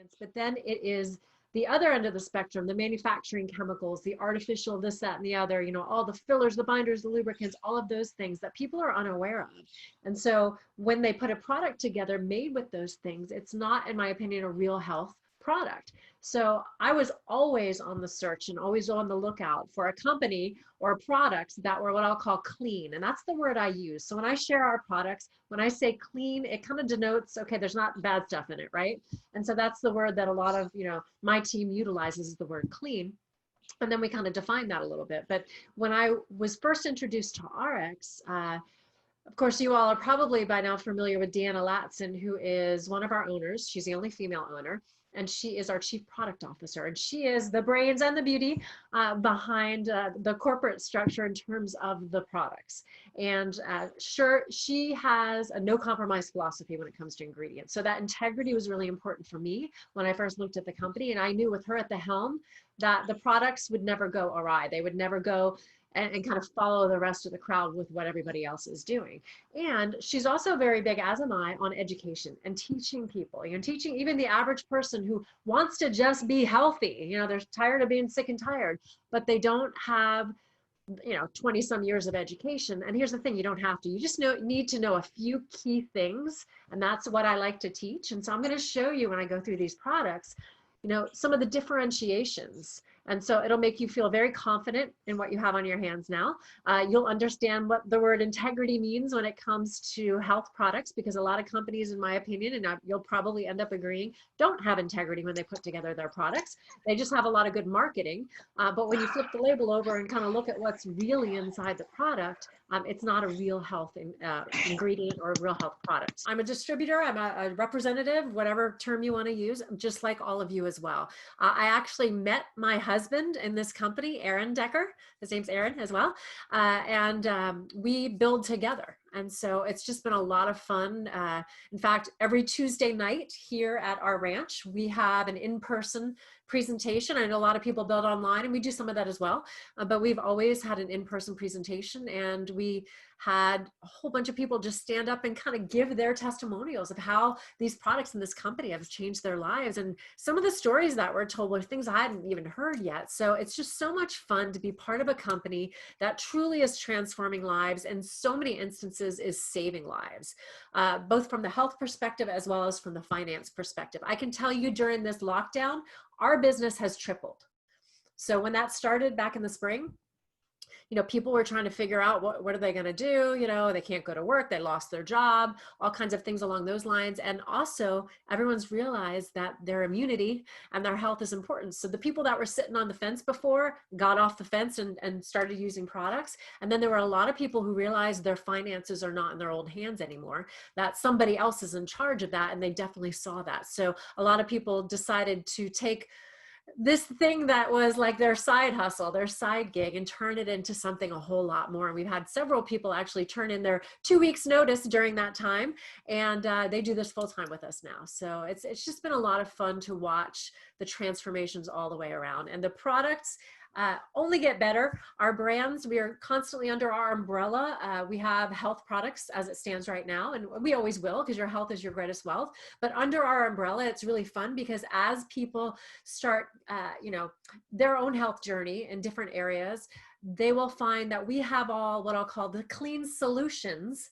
ingredients, but then it is the other end of the spectrum, the manufacturing chemicals, the artificial this, that, and the other, you know, all the fillers, the binders, the lubricants, all of those things that people are unaware of. And so when they put a product together made with those things, it's not, in my opinion, a real health product. So I was always on the search and always on the lookout for a company or products that were what I'll call clean. And that's the word I use. So when I share our products, when I say clean, it kind of denotes, okay, there's not bad stuff in it, right? And so that's the word that a lot of, you know, my team utilizes, is the word clean. And then we kind of define that a little bit. But when I was first introduced to RX, of course, you all are probably by now familiar with Deanna Latson, who is one of our owners. She's the only female owner, and she is our chief product officer. And she is the brains and the beauty behind the corporate structure in terms of the products. And sure, she has a no compromise philosophy when it comes to ingredients. So that integrity was really important for me when I first looked at the company. And I knew with her at the helm that the products would never go awry. They would never go and kind of follow the rest of the crowd with what everybody else is doing. And she's also very big, as am I, on education and teaching people, you know, teaching even the average person who wants to just be healthy. You know, they're tired of being sick and tired, but they don't have, you know, 20 some years of education. And here's the thing, you don't have to, you just need to know a few key things. And that's what I like to teach. And so I'm going to show you when I go through these products, you know, some of the differentiations. And so it'll make you feel very confident in what you have on your hands now. You'll understand what the word integrity means when it comes to health products, because a lot of companies, in my opinion, and you'll probably end up agreeing, don't have integrity when they put together their products. They just have a lot of good marketing. But when you flip the label over and kind of look at what's really inside the product, it's not a real health ingredient or a real health product. I'm a distributor, I'm a representative, whatever term you want to use, just like all of you as well. I actually met my husband in this company, Aaron Decker. His name's Aaron as well. We build together. And so it's just been a lot of fun. In fact, every Tuesday night here at our ranch, we have an in-person presentation. I know a lot of people build online, and we do some of that as well. But we've always had an in-person presentation, and we had a whole bunch of people just stand up and kind of give their testimonials of how these products in this company have changed their lives. And some of the stories that were told were things I hadn't even heard yet. So it's just so much fun to be part of a company that truly is transforming lives, and so many instances is saving lives, both from the health perspective as well as from the finance perspective. I can tell you during this lockdown, our business has tripled. So when that started back in the spring, you know, people were trying to figure out what are they going to do? You know, they can't go to work, they lost their job, all kinds of things along those lines. And also everyone's realized that their immunity and their health is important. So the people that were sitting on the fence before got off the fence and started using products. And then there were a lot of people who realized their finances are not in their old hands anymore, that somebody else is in charge of that. And they definitely saw that. So a lot of people decided to take this thing that was like their side hustle, their side gig, and turn it into something a whole lot more. And we've had several people actually turn in their 2 weeks notice during that time. And they do this full time with us now. So it's just been a lot of fun to watch the transformations all the way around. And the products only get better. Our brands, we are constantly under our umbrella. We have health products as it stands right now, and we always will, because your health is your greatest wealth. But under our umbrella, it's really fun, because as people start, you know, their own health journey in different areas, they will find that we have all what I'll call the clean solutions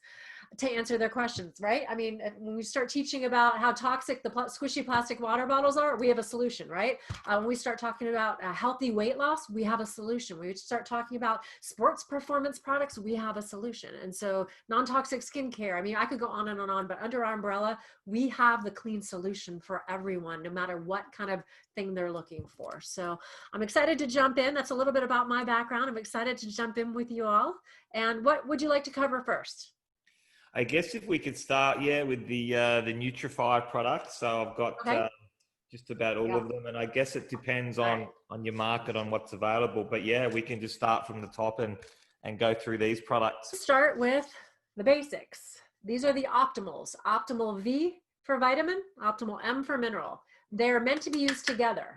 to answer their questions, right? I mean, when we start teaching about how toxic the squishy plastic water bottles are, we have a solution, right? When we start talking about healthy weight loss, we have a solution. We start talking about sports performance products, we have a solution. And so non-toxic skincare, I mean, I could go on and on, but under our umbrella, we have the clean solution for everyone, no matter what kind of thing they're looking for. So I'm excited to jump in. That's a little bit about my background. I'm excited to jump in with you all. And what would you like to cover first? I guess if we could start, with the Nutrifii products. So I've got just about all of them, and I guess it depends on your market, on what's available. But we can just start from the top and go through these products. Start with the basics. These are the optimals. Optimal V for vitamin, optimal M for mineral. They're meant to be used together.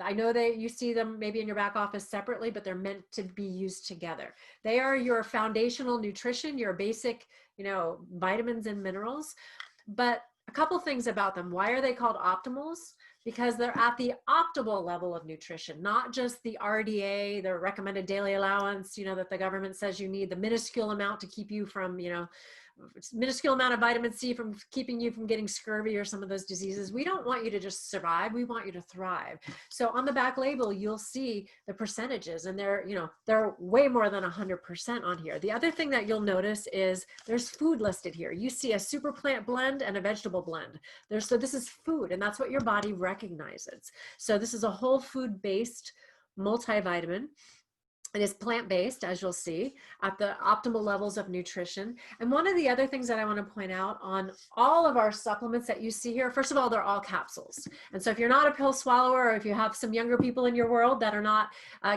I know that you see them maybe in your back office separately, but they're meant to be used together. They are your foundational nutrition, your basic, you know, vitamins and minerals. But a couple things about them. Why are they called optimals? because they're at the optimal level of nutrition, not just the RDA, the recommended daily allowance, that the government says you need, the minuscule amount to keep you from, minuscule amount of vitamin C from keeping you from getting scurvy or some of those diseases. We don't want you to just survive. We want you to thrive. So on the back label, you'll see the percentages, and they're way more than 100% on here. The other thing that you'll notice is there's food listed here. You see a super plant blend and a vegetable blend. So this is food, and that's what your body recognizes. So this is a whole food based multivitamin. It is plant-based, as you'll see, at the optimal levels of nutrition. And one of the other things that I want to point out on all of our supplements that you see here, first of all, they're all capsules. And so if you're not a pill swallower, or if you have some younger people in your world that are not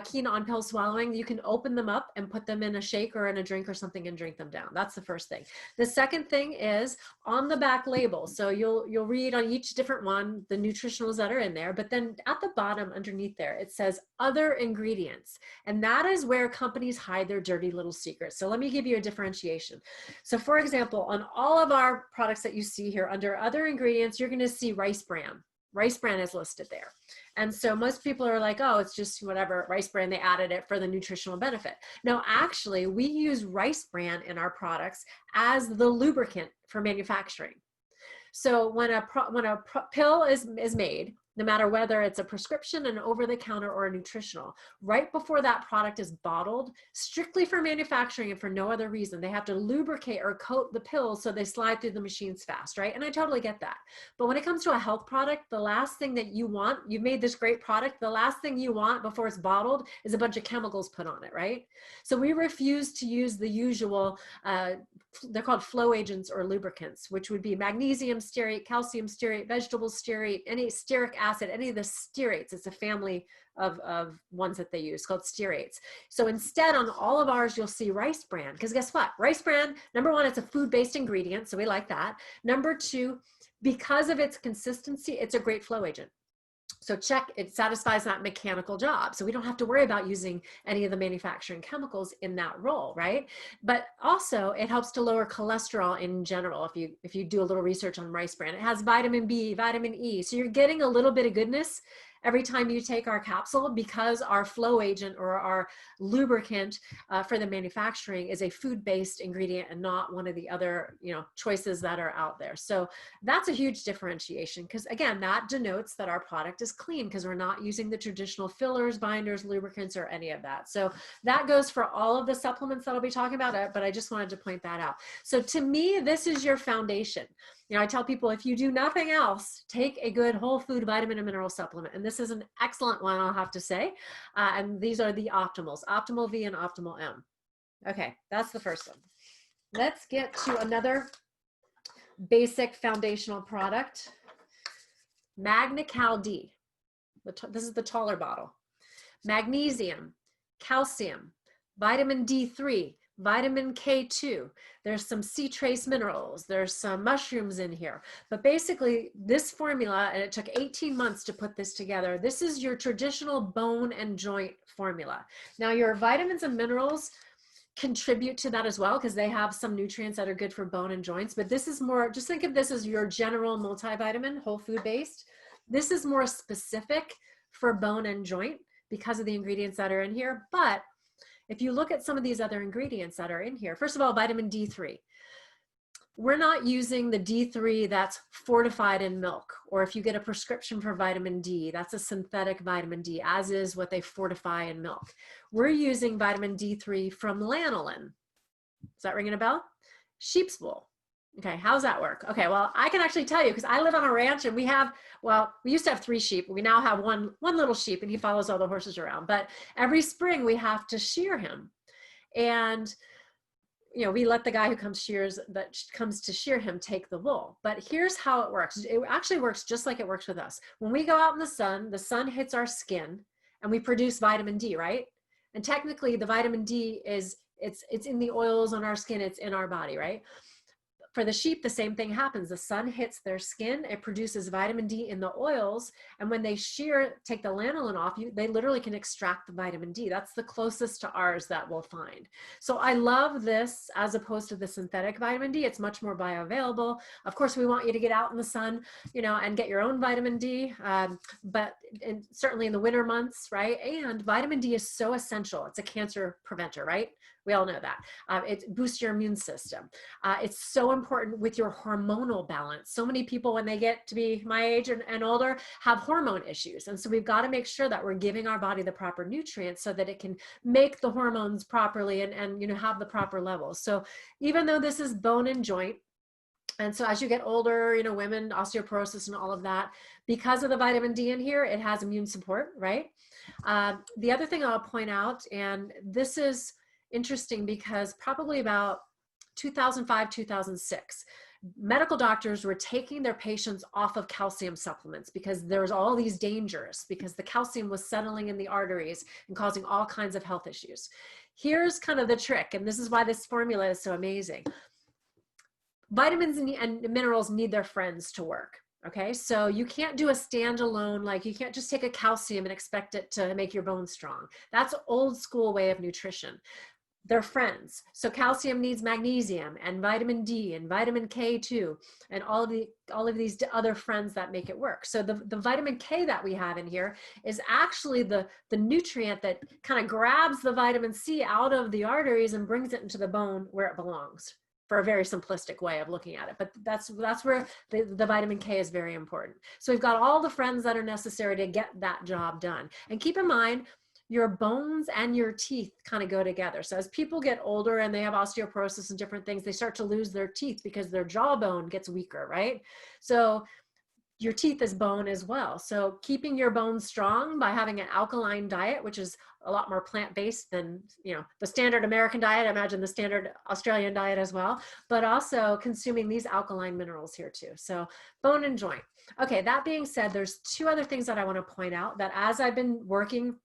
keen on pill swallowing, you can open them up and put them in a shake or in a drink or something and drink them down. That's the first thing. The second thing is on the back label. So you'll read on each different one the nutritionals that are in there, but then at the bottom underneath there, it says other ingredients. And that is where companies hide their dirty little secrets. So let me give you a differentiation. So for example, on all of our products that you see here under other ingredients, you're going to see rice bran. Rice bran is listed there. And so most people are like, oh, it's just whatever, rice bran, they added it for the nutritional benefit. No, actually, we use rice bran in our products as the lubricant for manufacturing. So when a pill is made, no matter whether it's a prescription, an over-the-counter, or a nutritional, right before that product is bottled, strictly for manufacturing and for no other reason, they have to lubricate or coat the pills so they slide through the machines fast, right? And I totally get that. But when it comes to a health product, the last thing that you want, you've made this great product, the last thing you want before it's bottled is a bunch of chemicals put on it, right? So we refuse to use the usual, they're called flow agents or lubricants, which would be magnesium stearate, calcium stearate, vegetable stearate, any stearic acid, any of the stearates. It's a family of ones that they use called stearates. So instead on all of ours, you'll see rice bran, because guess what? Rice bran, number one, it's a food-based ingredient, so we like that. Number two, because of its consistency, it's a great flow agent. So check, it satisfies that mechanical job. So we don't have to worry about using any of the manufacturing chemicals in that role, right? But also it helps to lower cholesterol in general. If you do a little research on rice bran, it has vitamin B, vitamin E. So you're getting a little bit of goodness every time you take our capsule, because our flow agent or our lubricant for the manufacturing is a food-based ingredient and not one of the other choices that are out there. So that's a huge differentiation, because again, that denotes that our product is clean, because we're not using the traditional fillers, binders, lubricants, or any of that. So that goes for all of the supplements that I'll be talking about, but I just wanted to point that out. So to me, this is your foundation. I tell people, if you do nothing else, take a good whole food vitamin and mineral supplement. And this is an excellent one, I'll have to say. And these are the optimals, Optimal V and Optimal M. Okay, that's the first one. Let's get to another basic foundational product. Magna-Cal D. This is the taller bottle. Magnesium, calcium, vitamin D3, vitamin K2, there's some sea trace minerals, there's some mushrooms in here. But basically this formula, and it took 18 months to put this together, this is your traditional bone and joint formula. Now your vitamins and minerals contribute to that as well, because they have some nutrients that are good for bone and joints. But this is more, just think of this as your general multivitamin, whole food based. This is more specific for bone and joint because of the ingredients that are in here. But if you look at some of these other ingredients that are in here, first of all, vitamin D3. We're not using the D3 that's fortified in milk, or if you get a prescription for vitamin D, that's a synthetic vitamin D, as is what they fortify in milk. We're using vitamin D3 from lanolin. Is that ringing a bell? Sheep's wool. Okay, how's that work? Okay, well, I can actually tell you, because I live on a ranch and we used to have 3 sheep. We now have one little sheep, and he follows all the horses around. But every spring we have to shear him. And, we let the guy who comes to shear him take the wool. But here's how it works. It actually works just like it works with us. When we go out in the sun hits our skin and we produce vitamin D, right? And technically the vitamin D it's in the oils on our skin, it's in our body, right? for the sheep, the same thing happens. The sun hits their skin, it produces vitamin D in the oils. And when they take the lanolin off, they literally can extract the vitamin D. That's the closest to ours that we'll find. So I love this as opposed to the synthetic vitamin D. It's much more bioavailable. Of course, we want you to get out in the sun, and get your own vitamin D, but certainly in the winter months, right? And vitamin D is so essential. It's a cancer preventer, right? We all know that. It boosts your immune system. It's so important with your hormonal balance. So many people, when they get to be my age and older, have hormone issues. And so we've got to make sure that we're giving our body the proper nutrients so that it can make the hormones properly and have the proper levels. So even though this is bone and joint, and so as you get older, women, osteoporosis and all of that, because of the vitamin D in here, it has immune support, right? The other thing I'll point out, and this is interesting because probably about 2005, 2006, medical doctors were taking their patients off of calcium supplements because there's all these dangers, because the calcium was settling in the arteries and causing all kinds of health issues. Here's kind of the trick, and this is why this formula is so amazing. Vitamins and minerals need their friends to work. Okay, so you can't do a standalone, like you can't just take a calcium and expect it to make your bones strong. That's an old school way of nutrition. They're friends. So calcium needs magnesium and vitamin D and vitamin K2 and all of these other friends that make it work. So the vitamin K that we have in here is actually the nutrient that kind of grabs the vitamin C out of the arteries and brings it into the bone where it belongs, for a very simplistic way of looking at it. But that's where the vitamin K is very important. So we've got all the friends that are necessary to get that job done. And keep in mind, your bones and your teeth kind of go together. So as people get older and they have osteoporosis and different things, they start to lose their teeth because their jawbone gets weaker, right? So your teeth is bone as well. So keeping your bones strong by having an alkaline diet, which is a lot more plant-based than, the standard American diet, I imagine the standard Australian diet as well, but also consuming these alkaline minerals here too. So bone and joint. Okay, that being said, there's two other things that I want to point out that as I've been working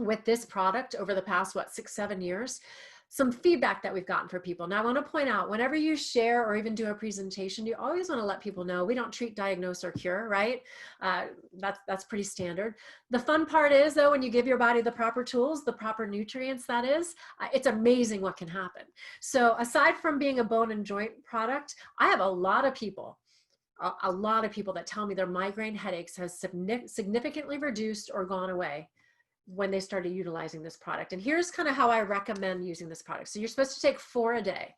with this product over the past, 6-7 years, some feedback that we've gotten for people. Now I want to point out, whenever you share or even do a presentation, you always want to let people know we don't treat, diagnose, or cure, right? That's pretty standard. The fun part is though, when you give your body the proper tools, the proper nutrients, that is, it's amazing what can happen. So aside from being a bone and joint product, I have a lot of people that tell me their migraine headaches has significantly reduced or gone away when they started utilizing this product. And here's kind of how I recommend using this product. So you're supposed to take 4 a day.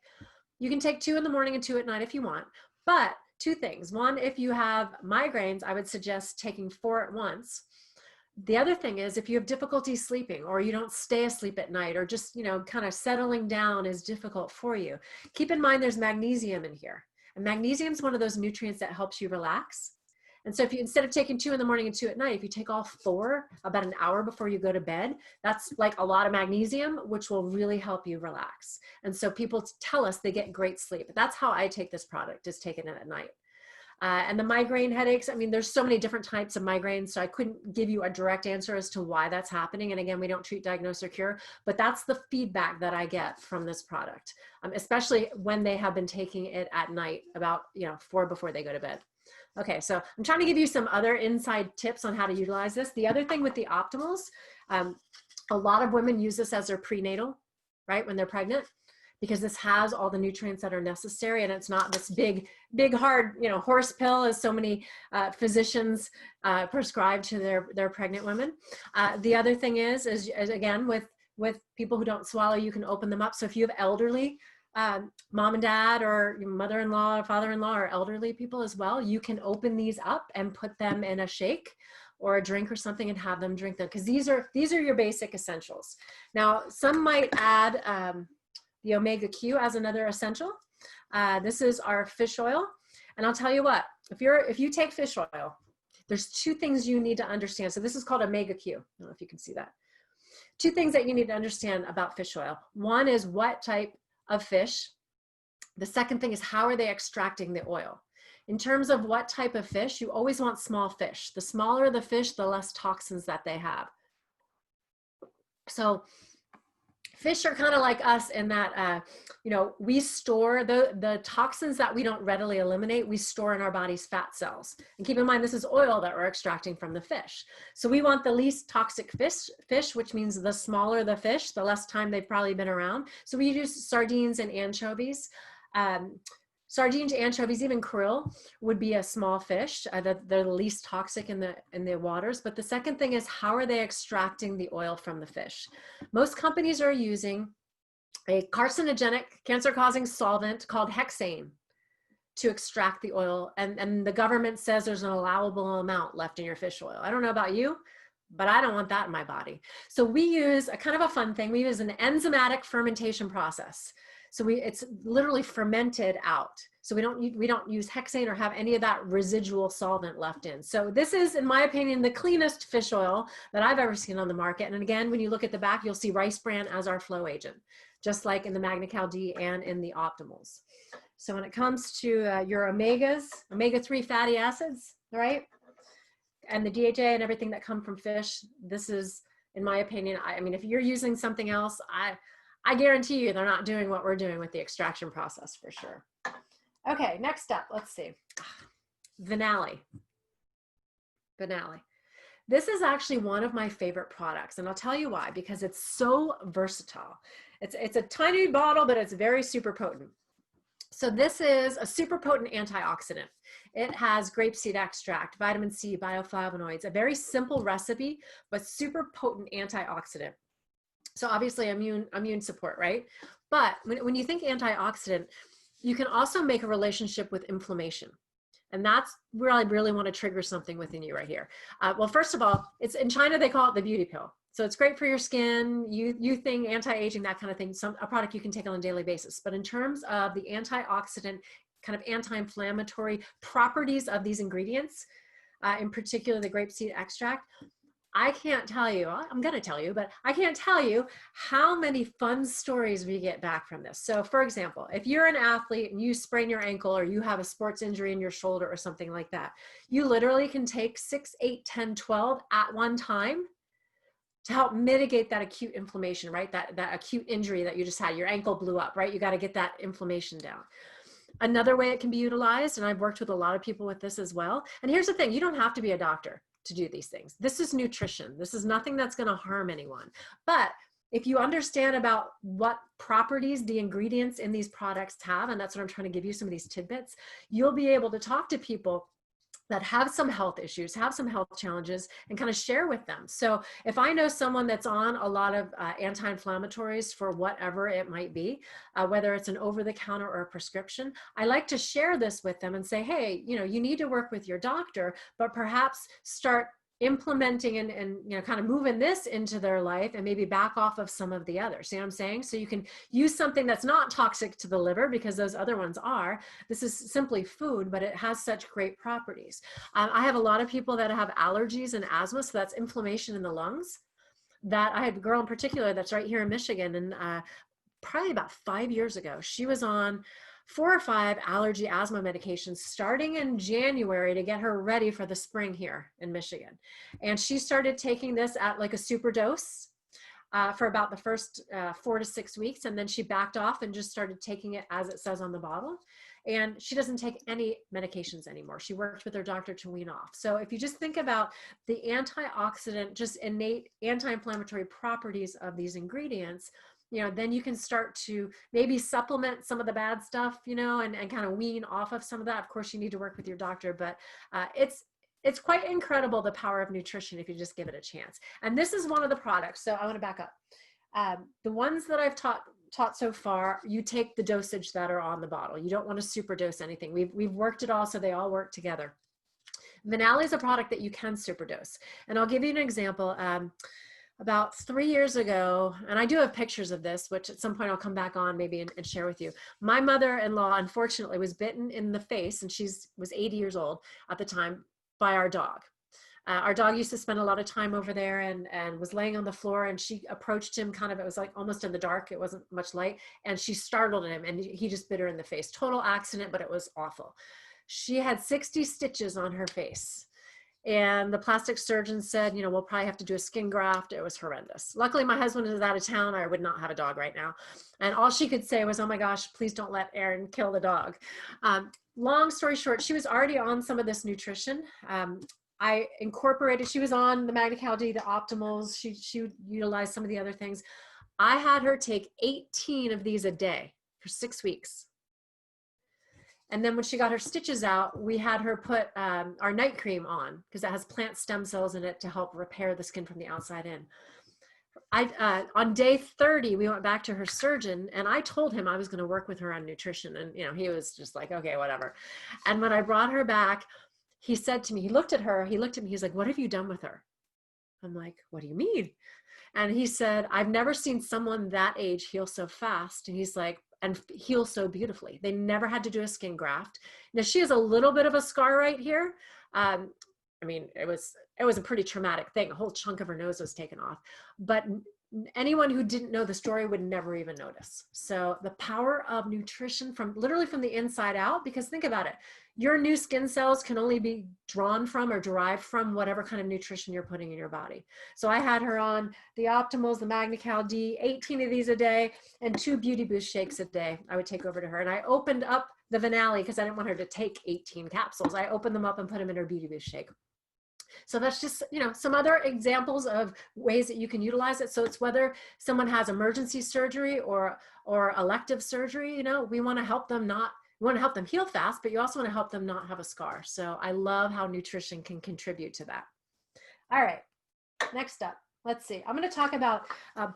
You can take 2 in the morning and 2 at night if you want, but 2 things. One, if you have migraines, I would suggest taking 4 at once. The other thing is, if you have difficulty sleeping or you don't stay asleep at night, or just, kind of settling down is difficult for you, keep in mind there's magnesium in here. And magnesium is one of those nutrients that helps you relax. And so if you, instead of taking 2 in the morning and 2 at night, if you take all 4 about an hour before you go to bed, that's like a lot of magnesium, which will really help you relax. And so people tell us they get great sleep. That's how I take this product, is taking it at night. And the migraine headaches, I mean, there's so many different types of migraines, so I couldn't give you a direct answer as to why that's happening. And again, we don't treat, diagnose, or cure, but that's the feedback that I get from this product, especially when they have been taking it at night, about 4 before they go to bed. Okay, so I'm trying to give you some other inside tips on how to utilize this. The other thing with the Optimals, a lot of women use this as their prenatal, right, when they're pregnant, because this has all the nutrients that are necessary, and it's not this big hard, horse pill, as so many physicians prescribe to their pregnant women. The other thing is again, with people who don't swallow, you can open them up. So if you have elderly, mom and dad, or your mother-in-law or father-in-law, or elderly people as well, you can open these up and put them in a shake or a drink or something and have them drink them, because these are your basic essentials. Now, some might add the omega Q as another essential. This is our fish oil, and I'll tell you what, if you take fish oil, there's 2 things you need to understand. So this is called omega Q. I don't know if you can see that. 2 things that you need to understand about fish oil. One is what type of fish. The second thing is, how are they extracting the oil? In terms of what type of fish, you always want small fish. The smaller the fish, the less toxins that they have. So Fish are kind of like us in that, you know, we store the toxins that we don't readily eliminate, we store in our body's fat cells. And keep in mind, this is oil that we're extracting from the fish. So we want the least toxic fish, which means the smaller the fish, the less time they've probably been around. So we use sardines and anchovies. Sardines, anchovies, even krill would be a small fish. They're the least toxic in the waters. But the second thing is, how are they extracting the oil from the fish? Most companies are using a carcinogenic, cancer-causing solvent called hexane to extract the oil. And the government says there's an allowable amount left in your fish oil. I don't know about you, but I don't want that in my body. So we use a kind of a fun thing. We use an enzymatic fermentation process. So it's literally fermented out. So we don't use hexane or have any of that residual solvent left in. So this is, in my opinion, the cleanest fish oil that I've ever seen on the market. And again, when you look at the back, you'll see rice bran as our flow agent, just like in the Magna-Cal D and in the Optimals. So when it comes to your omegas, omega-3 fatty acids, right? And the DHA and everything that come from fish, this is, in my opinion, I mean, if you're using something else, I guarantee you they're not doing what we're doing with the extraction process for sure. Okay, next up, let's see. Vinali. This is actually one of my favorite products, and I'll tell you why, because it's so versatile. It's a tiny bottle, but it's very super potent. So this is a super potent antioxidant. It has grapeseed extract, vitamin C, bioflavonoids, a very simple recipe, but super potent antioxidant. So obviously immune support, right? But when you think antioxidant, you can also make a relationship with inflammation. And that's where I really want to trigger something within you right here. Well, first of all, it's in China, they call it the beauty pill. So it's great for your skin, youthing, anti-aging, that kind of thing, a product you can take on a daily basis. But in terms of the antioxidant, kind of anti-inflammatory properties of these ingredients, in particular the grapeseed extract, I can't tell you, I'm going to tell you, but I can't tell you how many fun stories we get back from this. So for example, if you're an athlete and you sprain your ankle or you have a sports injury in your shoulder or something like that, you literally can take 6, 8, 10, 12 at one time to help mitigate that acute inflammation, right? That acute injury that you just had, your ankle blew up, right? You got to get that inflammation down. Another way it can be utilized, and I've worked with a lot of people with this as well. And here's the thing, you don't have to be a doctor to do these things. This is nutrition. This is nothing that's going to harm anyone. But if you understand about what properties the ingredients in these products have, and that's what I'm trying to give you some of these tidbits, you'll be able to talk to people that have some health issues, have some health challenges, and kind of share with them. So if I know someone that's on a lot of anti-inflammatories for whatever it might be, whether it's an over-the-counter or a prescription, I like to share this with them and say, hey, you know, you need to work with your doctor, but perhaps start implementing and you know, kind of moving this into their life and maybe back off of some of the others. See what I'm saying? So you can use something that's not toxic to the liver, because those other ones are. This is simply food, but it has such great properties. I have a lot of people that have allergies and asthma, so that's inflammation in the lungs. That I have a girl in particular that's right here in Michigan, and probably about 5 years ago, she was on 4 or 5 allergy asthma medications starting in January to get her ready for the spring here in Michigan. And she started taking this at like a super dose for about the first 4 to 6 weeks. And then she backed off and just started taking it as it says on the bottle. And she doesn't take any medications anymore. She worked with her doctor to wean off. So if you just think about the antioxidant, just innate anti-inflammatory properties of these ingredients, you know, then you can start to maybe supplement some of the bad stuff, you know, and kind of wean off of some of that. Of course, you need to work with your doctor, but it's quite incredible, the power of nutrition, if you just give it a chance. And this is one of the products. So I want to back up. The ones that I've taught so far, you take the dosage that are on the bottle. You don't want to super dose anything. We've worked it all, so they all work together. Vinali is a product that you can super dose. And I'll give you an example. About 3 years ago, and I do have pictures of this, which at some point I'll come back on maybe and share with you. My mother-in-law, unfortunately, was bitten in the face, and she was 80 years old at the time, by our dog. Our dog used to spend a lot of time over there and was laying on the floor, and she approached him kind of, it was like almost in the dark, it wasn't much light, and she startled him, and he just bit her in the face. Total accident, but it was awful. She had 60 stitches on her face. And the plastic surgeon said, you know, we'll probably have to do a skin graft. It was horrendous. Luckily, my husband is out of town. I would not have a dog right now. And all she could say was, oh my gosh, please don't let Erin kill the dog. Long story short, she was already on some of this nutrition. I incorporated, she was on the Magna-Cal D, the Optimals. She utilized some of the other things. I had her take 18 of these a day for 6 weeks. And then when she got her stitches out, we had her put our night cream on because it has plant stem cells in it to help repair the skin from the outside in. On day 30, we went back to her surgeon and I told him I was going to work with her on nutrition. And, you know, he was just like, okay, whatever. And when I brought her back, he said to me, he looked at her, he looked at me, he's like, what have you done with her? I'm like, what do you mean? And he said, I've never seen someone that age heal so fast. And he's like, and heal so beautifully. They never had to do a skin graft. Now she has a little bit of a scar right here. I mean, it was a pretty traumatic thing. A whole chunk of her nose was taken off, but anyone who didn't know the story would never even notice. So the power of nutrition from literally from the inside out, because think about it, your new skin cells can only be drawn from or derived from whatever kind of nutrition you're putting in your body. So I had her on the Optimals, the Magna-Cal D, 18 of these a day and 2 Beauty Boost shakes a day. I would take over to her and I opened up the Vinali because I didn't want her to take 18 capsules. I opened them up and put them in her Beauty Boost shake. So that's just, you know, some other examples of ways that you can utilize it. So it's whether someone has emergency surgery or elective surgery, you know, we want to help them heal fast, but you also want to help them not have a scar. So I love how nutrition can contribute to that. All right, next up, let's see. I'm going to talk about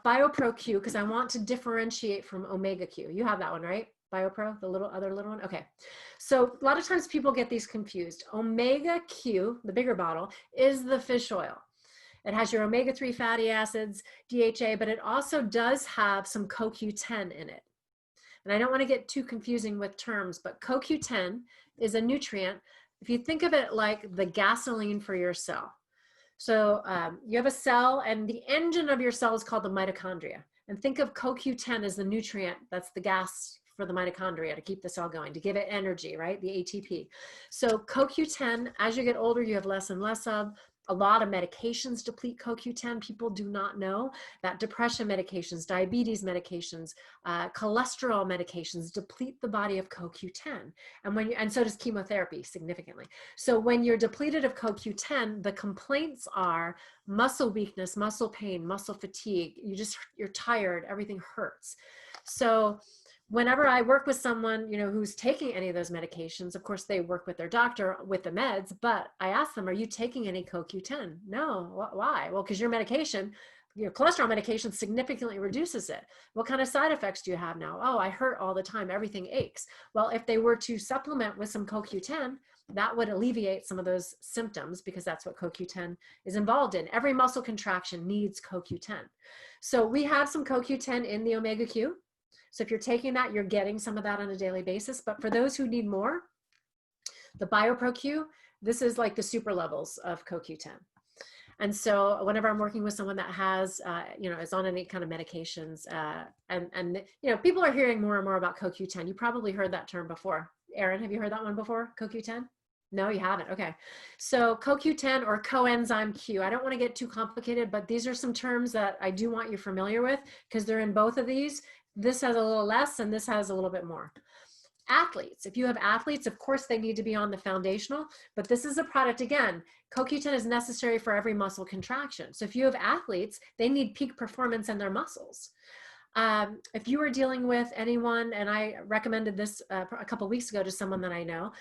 BioPro Q because I want to differentiate from Omega Q. You have that one, right? BioPro, the other little one? Okay. So a lot of times people get these confused. Omega Q, the bigger bottle, is the fish oil. It has your omega-3 fatty acids, DHA, but it also does have some CoQ10 in it. And I don't want to get too confusing with terms, but CoQ10 is a nutrient. If you think of it like the gasoline for your cell. So you have a cell and the engine of your cell is called the mitochondria. And think of CoQ10 as the nutrient, that's the gas for the mitochondria to keep the cell going, to give it energy, right? The ATP. So CoQ10, as you get older, you have less and less of. A lot of medications deplete CoQ10. People do not know that depression medications, diabetes medications, cholesterol medications deplete the body of CoQ10. And so does chemotherapy significantly. So when you're depleted of CoQ10, the complaints are muscle weakness, muscle pain, muscle fatigue. You're tired, everything hurts. So whenever I work with someone, you know, who's taking any of those medications, of course they work with their doctor with the meds, but I ask them, are you taking any CoQ10? No. Why? Well, because your medication, your cholesterol medication significantly reduces it. What kind of side effects do you have now? Oh, I hurt all the time. Everything aches. Well, if they were to supplement with some CoQ10, that would alleviate some of those symptoms because that's what CoQ10 is involved in. Every muscle contraction needs CoQ10. So we have some CoQ10 in the Omega Q. So if you're taking that, you're getting some of that on a daily basis. But for those who need more, the BioPro Q, this is like the super levels of CoQ10. And so whenever I'm working with someone that has, you know, is on any kind of medications, and you know, people are hearing more and more about CoQ10. You probably heard that term before. Erin, have you heard that one before? CoQ10? No, you haven't. Okay. So CoQ10 or coenzyme Q, I don't want to get too complicated, but these are some terms that I do want you familiar with because they're in both of these. This has a little less and this has a little bit more. Athletes, if you have athletes, of course they need to be on the foundational, but this is a product, again, CoQ10 is necessary for every muscle contraction. So if you have athletes, they need peak performance in their muscles. If you are dealing with anyone, and I recommended this a couple of weeks ago to someone that I know,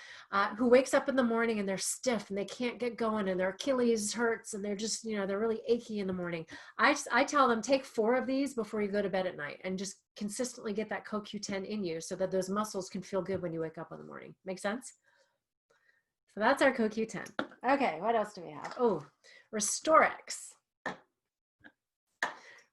who wakes up in the morning and they're stiff and they can't get going and their Achilles hurts and they're just, you know, they're really achy in the morning. I tell them, take 4 of these before you go to bed at night and just consistently get that CoQ10 in you so that those muscles can feel good when you wake up in the morning. Make sense? So that's our CoQ10. Okay, what else do we have? Oh, Restorex.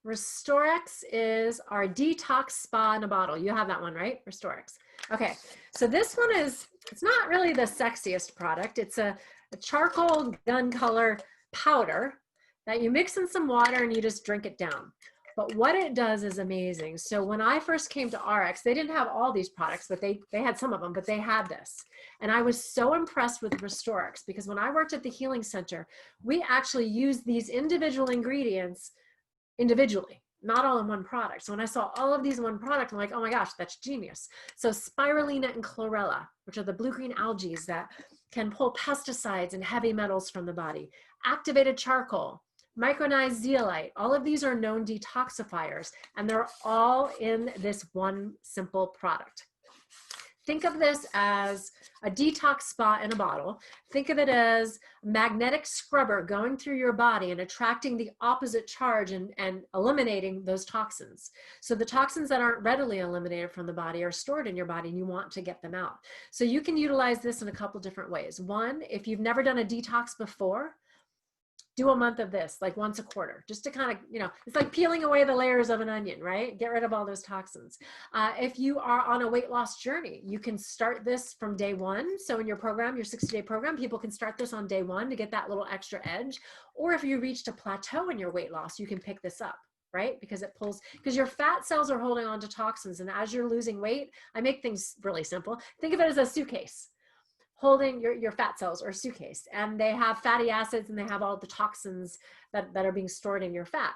Restorex is our detox spa in a bottle. You have that one, right? Restorex. Okay, so this one is, it's not really the sexiest product. It's a charcoal gun color powder that you mix in some water and you just drink it down. But what it does is amazing. So when I first came to RX, they didn't have all these products, but they had some of them, but they had this. And I was so impressed with Restorix because when I worked at the Healing Center, we actually used these individual ingredients individually, not all in one product. So when I saw all of these in one product, I'm like, oh my gosh, that's genius. So spirulina and chlorella, which are the blue-green algae that can pull pesticides and heavy metals from the body, activated charcoal, micronized zeolite, all of these are known detoxifiers, and they're all in this one simple product. Think of this as a detox spa in a bottle. Think of it as magnetic scrubber going through your body and attracting the opposite charge and eliminating those toxins. So the toxins that aren't readily eliminated from the body are stored in your body and you want to get them out. So you can utilize this in a couple different ways. One, if you've never done a detox before, do a month of this, like once a quarter, just to kind of, you know, it's like peeling away the layers of an onion, right? Get rid of all those toxins. If you are on a weight loss journey, you can start this from day one. So in your program, your 60-day program, people can start this on day one to get that little extra edge. Or if you reached a plateau in your weight loss, you can pick this up, right? Because it pulls, because your fat cells are holding on to toxins. And as you're losing weight, I make things really simple. Think of it as a suitcase holding your fat cells or suitcase, and they have fatty acids and they have all the toxins that are being stored in your fat.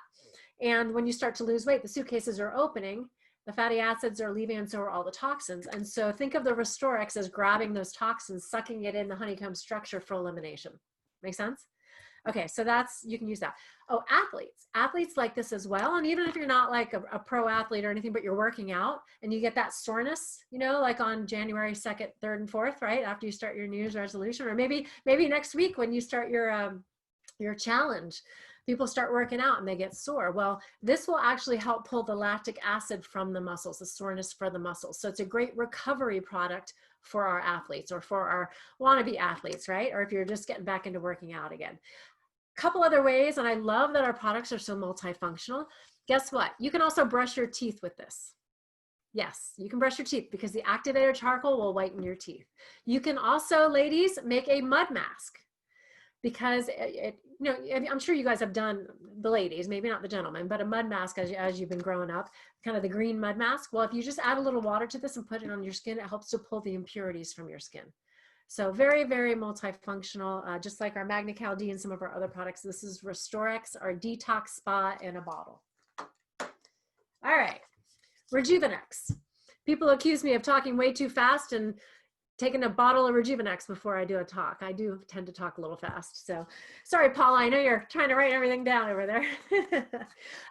And when you start to lose weight, the suitcases are opening, the fatty acids are leaving, and so are all the toxins. And so think of the Restorix as grabbing those toxins, sucking it in the honeycomb structure for elimination. Make sense? Okay, so that's, you can use that. Oh, athletes like this as well. And even if you're not like a pro athlete or anything, but you're working out and you get that soreness, you know, like on January 2nd, 3rd, and 4th, right? After you start your New Year's resolution, or maybe next week when you start your challenge, people start working out and they get sore. Well, this will actually help pull the lactic acid from the muscles, the soreness for the muscles. So it's a great recovery product for our athletes or for our wannabe athletes, right? Or if you're just getting back into working out again. Couple other ways, and I love that our products are so multifunctional. Guess what? You can also brush your teeth with this. Yes, you can brush your teeth because the activated charcoal will whiten your teeth. You can also, ladies, make a mud mask because you know, I'm sure you guys have done, the ladies, maybe not the gentlemen, but a mud mask as you've been growing up, kind of the green mud mask. Well, if you just add a little water to this and put it on your skin, it helps to pull the impurities from your skin. So very, very multifunctional, just like our Magna-Cal D and some of our other products. This is Restorix, our detox spa in a bottle. All right, Rejuvenex. People accuse me of talking way too fast and taking a bottle of Rejuvenex before I do a talk. I do tend to talk a little fast. So sorry, Paula, I know you're trying to write everything down over there.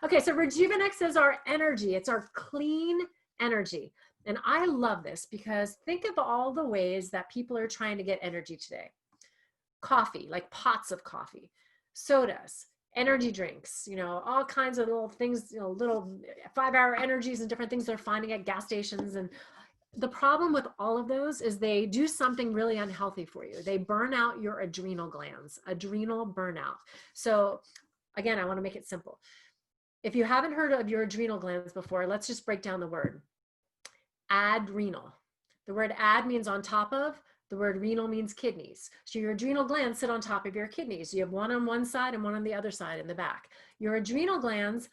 Okay, so Rejuvenex is our energy. It's our clean energy. And I love this because think of all the ways that people are trying to get energy today. Coffee, like pots of coffee, sodas, energy drinks, you know, all kinds of little things, you know, little 5-hour energies and different things they're finding at gas stations. And the problem with all of those is they do something really unhealthy for you. They burn out your adrenal glands, adrenal burnout. So again, I want to make it simple. If you haven't heard of your adrenal glands before, let's just break down the word. Adrenal. The word ad means on top of. The word renal means kidneys. So your adrenal glands sit on top of your kidneys. You have one on one side and one on the other side in the back. Your adrenal glands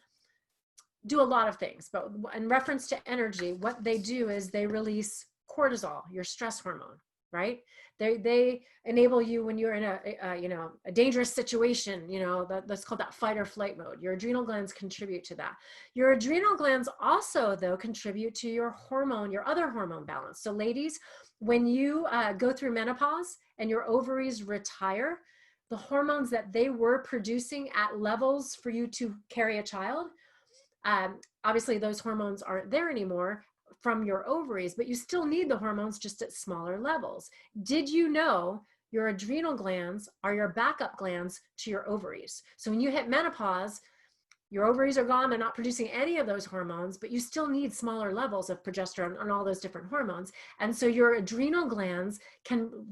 do a lot of things, but in reference to energy, what they do is they release cortisol, your stress hormone, right? They enable you when you're in a dangerous situation, you know, that's called that fight or flight mode. Your adrenal glands contribute to that. Your adrenal glands also, though, contribute to your hormone, your other hormone balance. So ladies, when you go through menopause and your ovaries retire, the hormones that they were producing at levels for you to carry a child, obviously those hormones aren't there anymore from your ovaries, but you still need the hormones just at smaller levels. Did you know your adrenal glands are your backup glands to your ovaries? So when you hit menopause, your ovaries are gone, they're not producing any of those hormones, but you still need smaller levels of progesterone and all those different hormones. And so your adrenal glands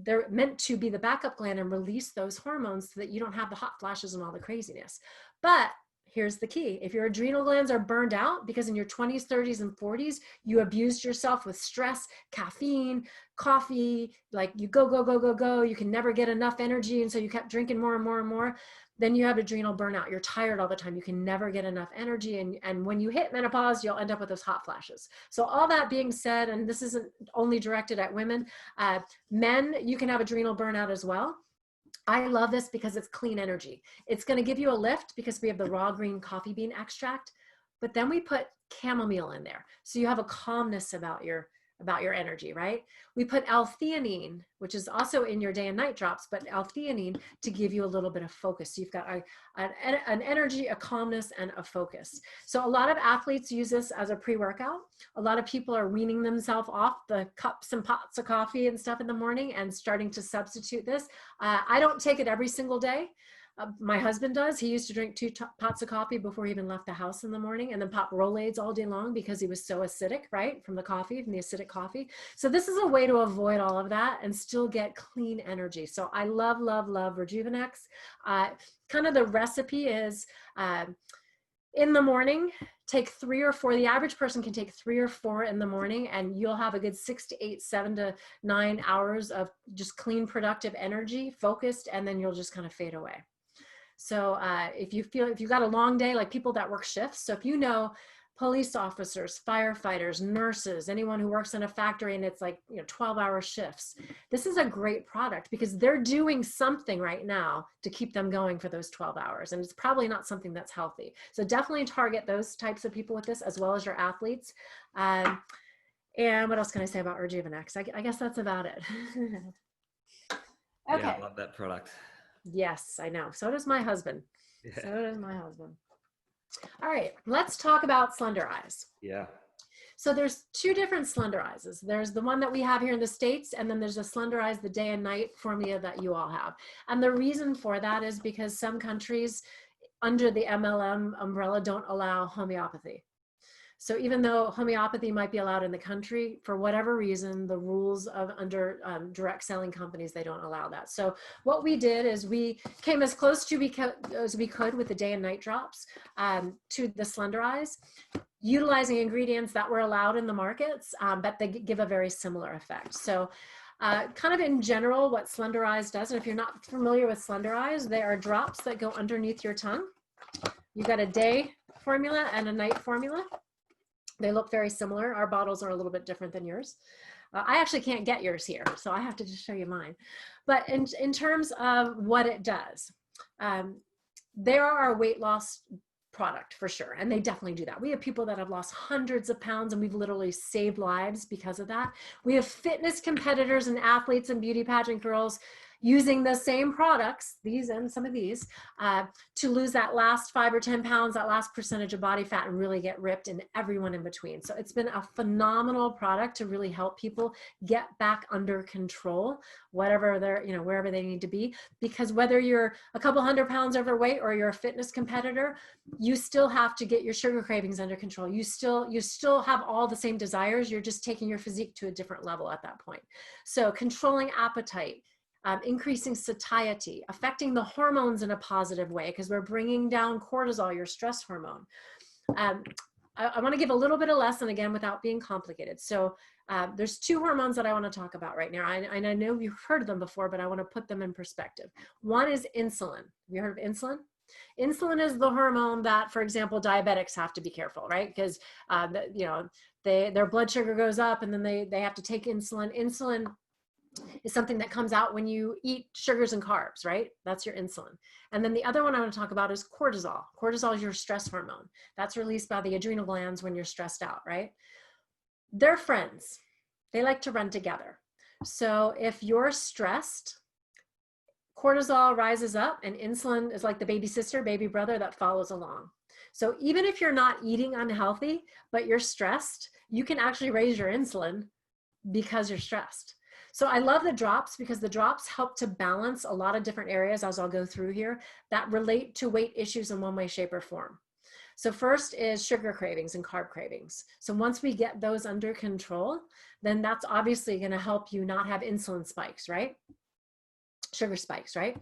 they're meant to be the backup gland and release those hormones so that you don't have the hot flashes and all the craziness. But here's the key. If your adrenal glands are burned out because in your 20s, 30s, and 40s, you abused yourself with stress, caffeine, coffee, like you go, you can never get enough energy. And so you kept drinking more and more and more. then you have adrenal burnout. You're tired all the time. You can never get enough energy. And when you hit menopause, you'll end up with those hot flashes. So all that being said, and this isn't only directed at women, men, you can have adrenal burnout as well. I love this because it's clean energy. It's going to give you a lift because we have the raw green coffee bean extract, but then we put chamomile in there. So you have a calmness about your energy, right? We put L-theanine, which is also in your day and night drops, but L-theanine to give you a little bit of focus. So you've got an energy, a calmness, and a focus. So a lot of athletes use this as a pre-workout. A lot of people are weaning themselves off the cups and pots of coffee and stuff in the morning and starting to substitute this. I don't take it every single day. My husband does. He used to drink 2 pots of coffee before he even left the house in the morning, and then pop Rolaids all day long because he was so acidic, right? From the coffee, from the acidic coffee. So this is a way to avoid all of that and still get clean energy. So I love, love, love Rejuvenex. Kind of the recipe is in the morning, take 3 or 4. The average person can take 3 or 4 in the morning, and you'll have a good 6 to 8, 7 to 9 hours of just clean, productive energy, focused, and then you'll just kind of fade away. So if you got a long day, like people that work shifts, so if you know police officers, firefighters, nurses, anyone who works in a factory and it's like 12-hour shifts, this is a great product because they're doing something right now to keep them going for those 12 hours. And it's probably not something that's healthy. So definitely target those types of people with this as well as your athletes. And what else can I say about Rejuvenex? I guess that's about it. Okay. Yeah, I love that product. Yes, I know. So does my husband. Yeah. So does my husband. All right, let's talk about Slenderiiz. Yeah. So there's 2 different Slenderiizes. There's the one that we have here in the States, and then there's a Slenderiiz, the day and night formula that you all have. And the reason for that is because some countries under the MLM umbrella don't allow homeopathy. So even though homeopathy might be allowed in the country, for whatever reason, the rules of under direct selling companies, they don't allow that. So what we did is we came as close to as we could with the day and night drops to the Slenderiiz, utilizing ingredients that were allowed in the markets, but they give a very similar effect. So kind of in general, what Slenderiiz does, and if you're not familiar with Slenderiiz, they are drops that go underneath your tongue. You've got a day formula and a night formula. They look very similar. Our bottles are a little bit different than yours. I actually can't get yours here, so I have to just show you mine. But in terms of what it does, they are our weight loss product for sure, and they definitely do that. We have people that have lost hundreds of pounds, and we've literally saved lives because of that. We have fitness competitors and athletes and beauty pageant girls using the same products, these and some of these, to lose that last 5 or 10 pounds, that last percentage of body fat, and really get ripped, and everyone in between. So it's been a phenomenal product to really help people get back under control, whatever they're, wherever they need to be. Because whether you're a couple 100 pounds overweight or you're a fitness competitor, you still have to get your sugar cravings under control. You still have all the same desires. You're just taking your physique to a different level at that point. So controlling appetite, increasing satiety, affecting the hormones in a positive way because we're bringing down cortisol, your stress hormone. I want to give a little bit of lesson again without being complicated. So there's 2 hormones that I want to talk about right now. And I know you've heard of them before, but I want to put them in perspective. One is insulin. Have you heard of insulin? Insulin is the hormone that, for example, diabetics have to be careful, right? Because their blood sugar goes up, and then they have to take insulin. Insulin is something that comes out when you eat sugars and carbs, right? That's your insulin. And then the other one I want to talk about is cortisol. Cortisol is your stress hormone. That's released by the adrenal glands when you're stressed out, right? They're friends. They like to run together. So if you're stressed, cortisol rises up, and insulin is like the baby sister, baby brother that follows along. So even if you're not eating unhealthy, but you're stressed, you can actually raise your insulin because you're stressed. So I love the drops because the drops help to balance a lot of different areas, as I'll go through here, that relate to weight issues in one way, shape, or form. So first is sugar cravings and carb cravings. So once we get those under control, then that's obviously going to help you not have insulin spikes, right? Sugar spikes, right?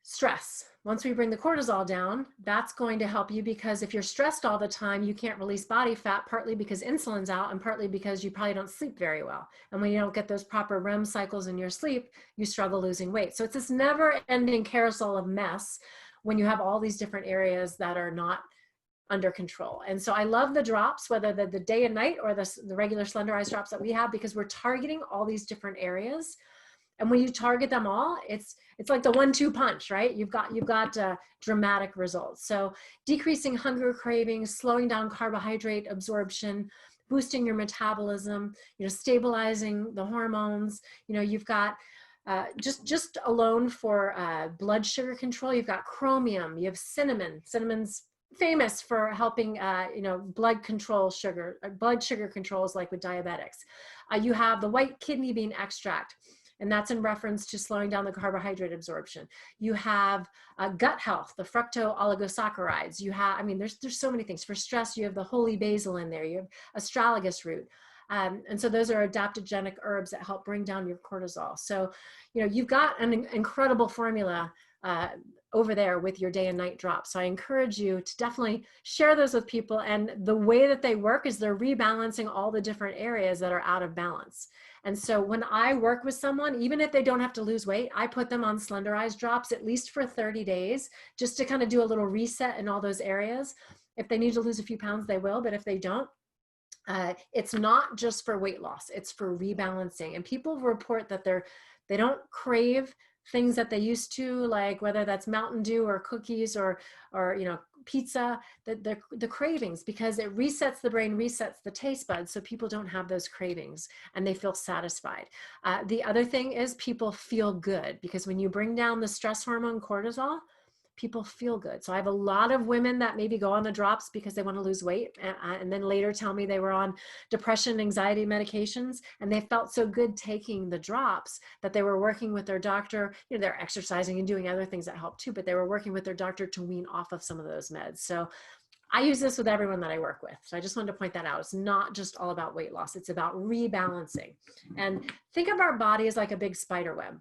Stress. Once we bring the cortisol down, that's going to help you, because if you're stressed all the time, you can't release body fat, partly because insulin's out and partly because you probably don't sleep very well. And when you don't get those proper REM cycles in your sleep, you struggle losing weight. So it's this never ending carousel of mess when you have all these different areas that are not under control. And so I love the drops, whether the day and night or the regular Slenderiiz drops that we have, because we're targeting all these different areas. And when you target them all, it's like the 1-2 punch, right? You've got dramatic results. So decreasing hunger cravings, slowing down carbohydrate absorption, boosting your metabolism, stabilizing the hormones. You've got just alone for blood sugar control, you've got chromium, you have cinnamon. Cinnamon's famous for helping, blood sugar controls, like with diabetics. You have the white kidney bean extract, and that's in reference to slowing down the carbohydrate absorption. You have gut health, the fructo oligosaccharides. You have, there's so many things. For stress, you have the holy basil in there. You have astragalus root. And so those are adaptogenic herbs that help bring down your cortisol. So, you've got an incredible formula over there with your day and night drops. So I encourage you to definitely share those with people. And the way that they work is they're rebalancing all the different areas that are out of balance. And so when I work with someone, even if they don't have to lose weight, I put them on Slenderiiz drops at least for 30 days, just to kind of do a little reset in all those areas. If they need to lose a few pounds, they will, but if they don't, it's not just for weight loss, it's for rebalancing. And people report that they don't crave things that they used to, like whether that's Mountain Dew or cookies or pizza, the cravings, because it resets the brain, resets the taste buds, so people don't have those cravings and they feel satisfied. The other thing is people feel good, because when you bring down the stress hormone cortisol, people feel good. So I have a lot of women that maybe go on the drops because they want to lose weight, and then later tell me they were on depression, anxiety medications, and they felt so good taking the drops that they were working with their doctor. They're exercising and doing other things that help too, but they were working with their doctor to wean off of some of those meds. So I use this with everyone that I work with. So I just wanted to point that out. It's not just all about weight loss. It's about rebalancing. And think of our body as like a big spider web,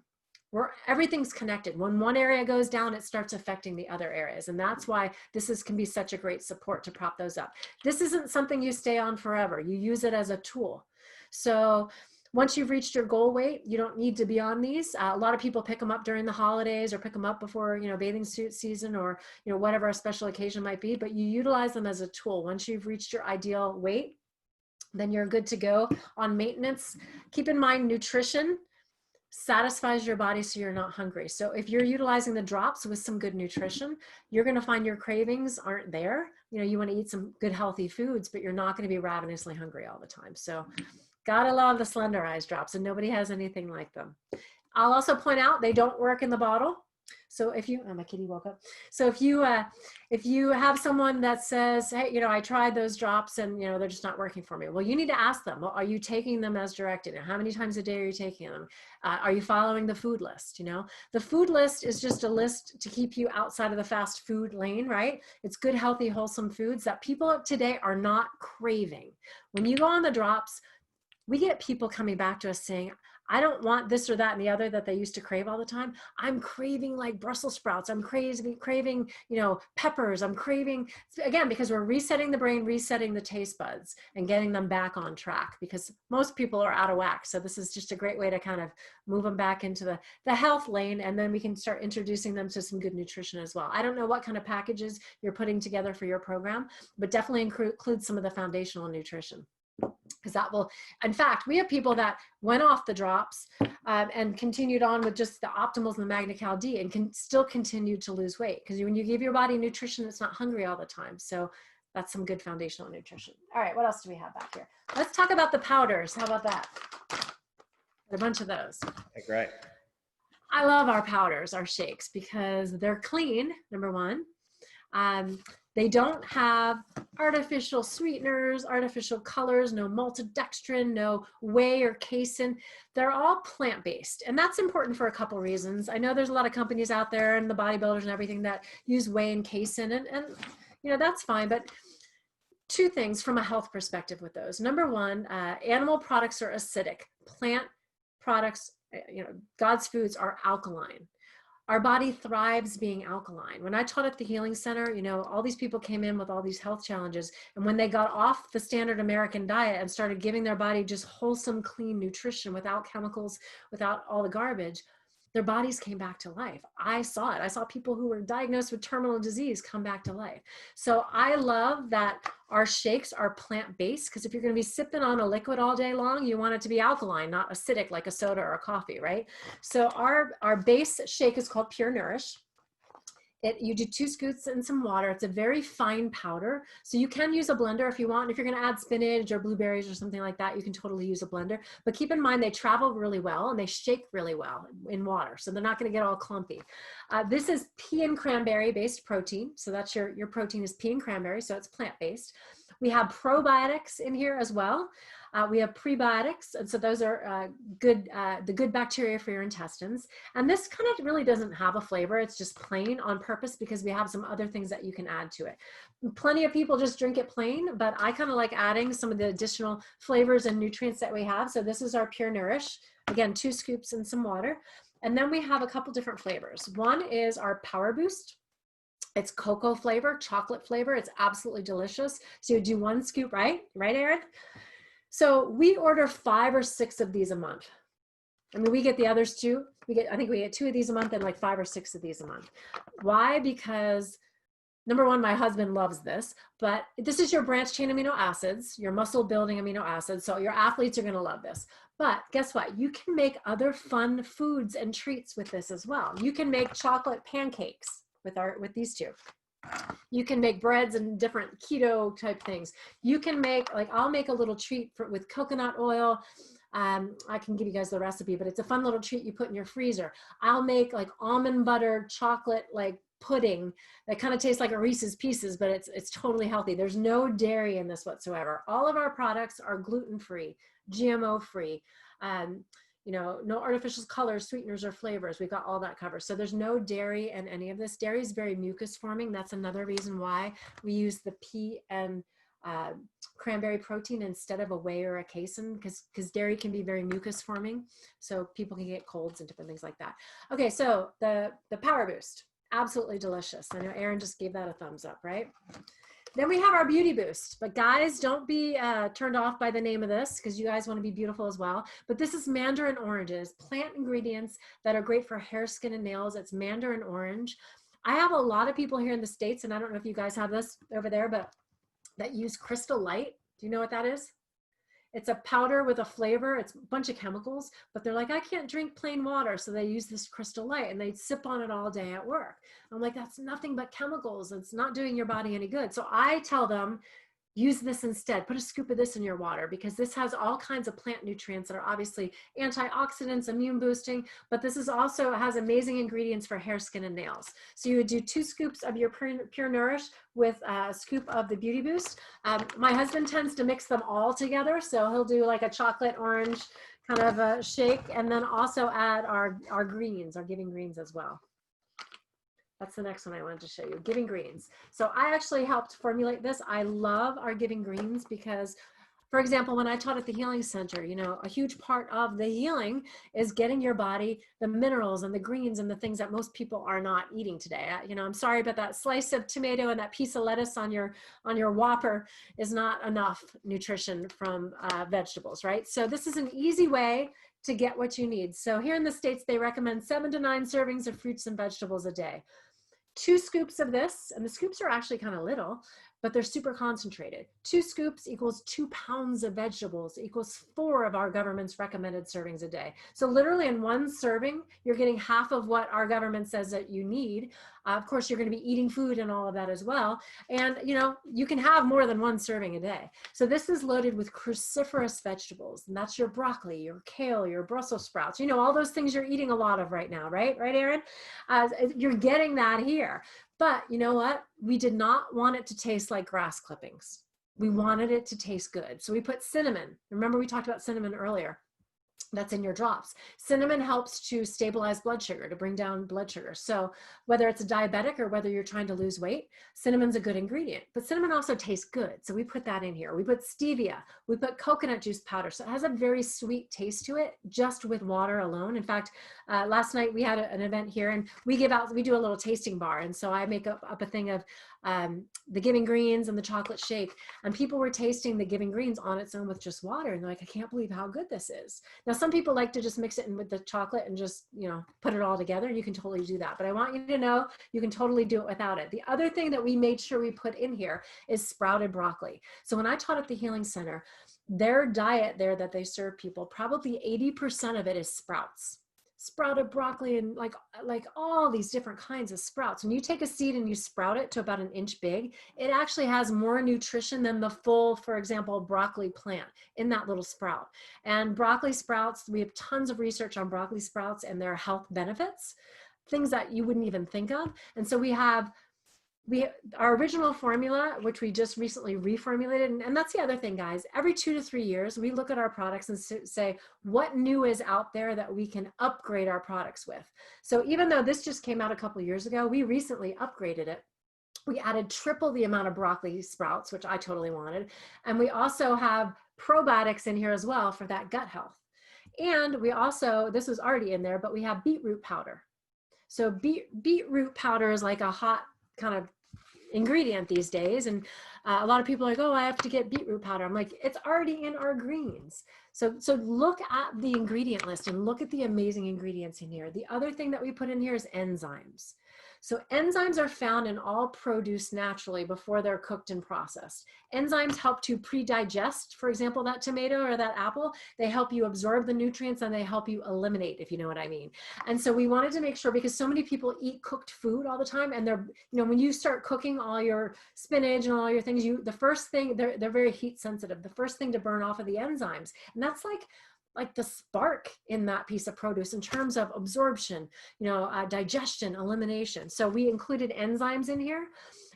where everything's connected. When one area goes down, it starts affecting the other areas. And that's why this can be such a great support to prop those up. This isn't something you stay on forever. You use it as a tool. So once you've reached your goal weight, you don't need to be on these. A lot of people pick them up during the holidays or pick them up before, bathing suit season, or, whatever a special occasion might be, but you utilize them as a tool. Once you've reached your ideal weight, then you're good to go on maintenance. Keep in mind, nutrition satisfies your body so you're not hungry. So if you're utilizing the drops with some good nutrition, you're going to find your cravings aren't there. You want to eat some good healthy foods, but you're not going to be ravenously hungry all the time. So gotta love the Slenderiiz drops, and nobody has anything like them. I'll also point out they don't work in the bottle. So if you, my kitty woke up. So if you have someone that says, hey, I tried those drops and, they're just not working for me. Well, you need to ask them, well, are you taking them as directed? And how many times a day are you taking them? Are you following the food list? The food list is just a list to keep you outside of the fast food lane, right? It's good, healthy, wholesome foods that people today are not craving. When you go on the drops, we get people coming back to us saying, I don't want this or that and the other that they used to crave all the time. I'm craving like Brussels sprouts. I'm craving, peppers. I'm craving, again, because we're resetting the brain, resetting the taste buds, and getting them back on track, because most people are out of whack. So this is just a great way to kind of move them back into the health lane, and then we can start introducing them to some good nutrition as well. I don't know what kind of packages you're putting together for your program, but definitely include some of the foundational nutrition. Because that will, in fact, we have people that went off the drops and continued on with just the optimals and the Magna-Cal D, and can still continue to lose weight. Because when you give your body nutrition, it's not hungry all the time. So that's some good foundational nutrition. All right, what else do we have back here? Let's talk about the powders. How about that? A bunch of those. Okay, great. I love our powders, our shakes, because they're clean, number one. They don't have artificial sweeteners, artificial colors, no maltodextrin, no whey or casein. They're all plant-based. And that's important for a couple reasons. I know there's a lot of companies out there and the bodybuilders and everything that use whey and casein, and that's fine. But two things from a health perspective with those. Number one, animal products are acidic. Plant products, God's foods are alkaline. Our body thrives being alkaline. When I taught at the Healing Center, you know, all these people came in with all these health challenges. And when they got off the standard American diet and started giving their body just wholesome, clean nutrition without chemicals, without all the garbage, their bodies came back to life. I saw it. I saw people who were diagnosed with terminal disease come back to life. So I love that our shakes are plant-based, because if you're going to be sipping on a liquid all day long, you want it to be alkaline, not acidic like a soda or a coffee, right? So our base shake is called Pure Nourish. You do 2 scoops and some water. It's a very fine powder. So you can use a blender if you want. If you're going to add spinach or blueberries or something like that, you can totally use a blender. But keep in mind, they travel really well and they shake really well in water. So they're not going to get all clumpy. This is pea and cranberry based protein. So that's your protein is pea and cranberry. So it's plant-based. We have probiotics in here as well. We have prebiotics, and so those are the good bacteria for your intestines. And this kind of really doesn't have a flavor. It's just plain on purpose because we have some other things that you can add to it. Plenty of people just drink it plain, but I kind of like adding some of the additional flavors and nutrients that we have. So this is our Pure Nourish. Again, 2 scoops and some water. And then we have a couple different flavors. One is our Power Boost. It's cocoa flavor, chocolate flavor. It's absolutely delicious. So you do 1 scoop, right? Right, Erin? So we order 5 or 6 of these a month. I mean, we get the others too. I think we get 2 of these a month and like 5 or 6 of these a month. Why? Because number one, my husband loves this, but this is your branch chain amino acids, your muscle building amino acids. So your athletes are going to love this. But guess what? You can make other fun foods and treats with this as well. You can make chocolate pancakes with these 2. You can make breads and different keto type things. You can make, like, I'll make a little treat with coconut oil. I can give you guys the recipe, but it's a fun little treat you put in your freezer. I'll make like almond butter chocolate like pudding that kind of tastes like a Reese's Pieces, but it's totally healthy. There's no dairy in this whatsoever. All of our products are gluten-free, GMO-free. You know, no artificial colors, sweeteners, or flavors. We've got all that covered. So there's no dairy in any of this. Dairy is very mucus forming. That's another reason why we use the pea and cranberry protein instead of a whey or a casein, because dairy can be very mucus forming. So people can get colds and different things like that. Okay, so the Power Boost, absolutely delicious. I know Erin just gave that a thumbs up, right? Then we have our Beauty Boost, but guys, don't be turned off by the name of this, because you guys want to be beautiful as well. But this is mandarin oranges, plant ingredients that are great for hair, skin, and nails. It's mandarin orange. I have a lot of people here in the States, and I don't know if you guys have this over there, but that use Crystal Light. Do you know what that is? It's a powder with a flavor. It's a bunch of chemicals, but they're like, I can't drink plain water. So they use this Crystal Light and they sip on it all day at work. I'm like, that's nothing but chemicals. It's not doing your body any good. So I tell them, use this instead. Put a scoop of this in your water, because this has all kinds of plant nutrients that are obviously antioxidants, immune boosting, but this is also has amazing ingredients for hair, skin, and nails. So you would do 2 scoops of your Pure Nourish with a scoop of the Beauty Boost. My husband tends to mix them all together. So he'll do like a chocolate orange kind of a shake, and then also add our greens, our Giving Greens as well. That's the next one I wanted to show you, Giving Greens. So I actually helped formulate this. I love our Giving Greens because, for example, when I taught at the Healing Center, you know, a huge part of the healing is getting your body the minerals and the greens and the things that most people are not eating today. You know, I'm sorry, but that slice of tomato and that piece of lettuce on your Whopper is not enough nutrition from vegetables, right? So this is an easy way to get what you need. So here in the States, they recommend 7 to 9 servings of fruits and vegetables a day. 2 scoops of this, and the scoops are actually kind of little, but they're super concentrated. 2 scoops equals 2 pounds of vegetables, equals 4 of our government's recommended servings a day. So literally in 1 serving, you're getting half of what our government says that you need. Of course, you're going to be eating food and all of that as well. And, you know, you can have more than 1 serving a day. So this is loaded with cruciferous vegetables, and that's your broccoli, your kale, your Brussels sprouts, you know, all those things you're eating a lot of right now, right? Right, Erin? You're getting that here. But you know what? We did not want it to taste like grass clippings. We wanted it to taste good. So we put cinnamon. Remember we talked about cinnamon earlier. that's in your drops. Cinnamon helps to stabilize blood sugar, to bring down blood sugar. So whether it's a diabetic or whether you're trying to lose weight, cinnamon's a good ingredient. But cinnamon also tastes good. So we put that in here. We put stevia. We put coconut juice powder. So it has a very sweet taste to it just with water alone. In fact, last night we had an event here and we do a little tasting bar. And so I make up a thing of the Giving Greens and the chocolate shake. And people were tasting the Giving Greens on its own with just water. And they're like, I can't believe how good this is. Now, some people like to just mix it in with the chocolate and just, you know, put it all together. You can totally do that. But I want you to know you can totally do it without it. The other thing that we made sure we put in here is sprouted broccoli. So when I taught at the Healing Center, their diet there that they serve people, probably 80% of it is sprouts. Sprouted broccoli and like all these different kinds of sprouts. When you take a seed and you sprout it to about an inch big, it actually has more nutrition than the full, for example, broccoli plant in that little sprout. And broccoli sprouts, we have tons of research on broccoli sprouts and their health benefits, things that you wouldn't even think of. And so our original formula, which we just recently reformulated, and that's the other thing, guys, every 2 to 3 years, we look at our products and say, what new is out there that we can upgrade our products with? So even though this just came out a couple of years ago, we recently upgraded it. We added triple the amount of broccoli sprouts, which I totally wanted. And we also have probiotics in here as well for that gut health. And we also, this was already in there, but we have beetroot powder. So beetroot powder is like a hot kind of ingredient these days. And a lot of people are like, oh, I have to get beetroot powder. I'm like, it's already in our greens. So look at the ingredient list and look at the amazing ingredients in here. The other thing that we put in here is enzymes. So enzymes are found in all produce naturally before they're cooked and processed. Enzymes help to pre-digest, for example, that tomato or that apple. They help you absorb the nutrients and they help you eliminate, if you know what I mean. And so we wanted to make sure, because so many people eat cooked food all the time, and they're, you know, when you start cooking all your spinach and all your things, the first thing, they're very heat sensitive. The first thing to burn off are the enzymes. And that's like the spark in that piece of produce in terms of absorption, you know, digestion, elimination. So we included enzymes in here.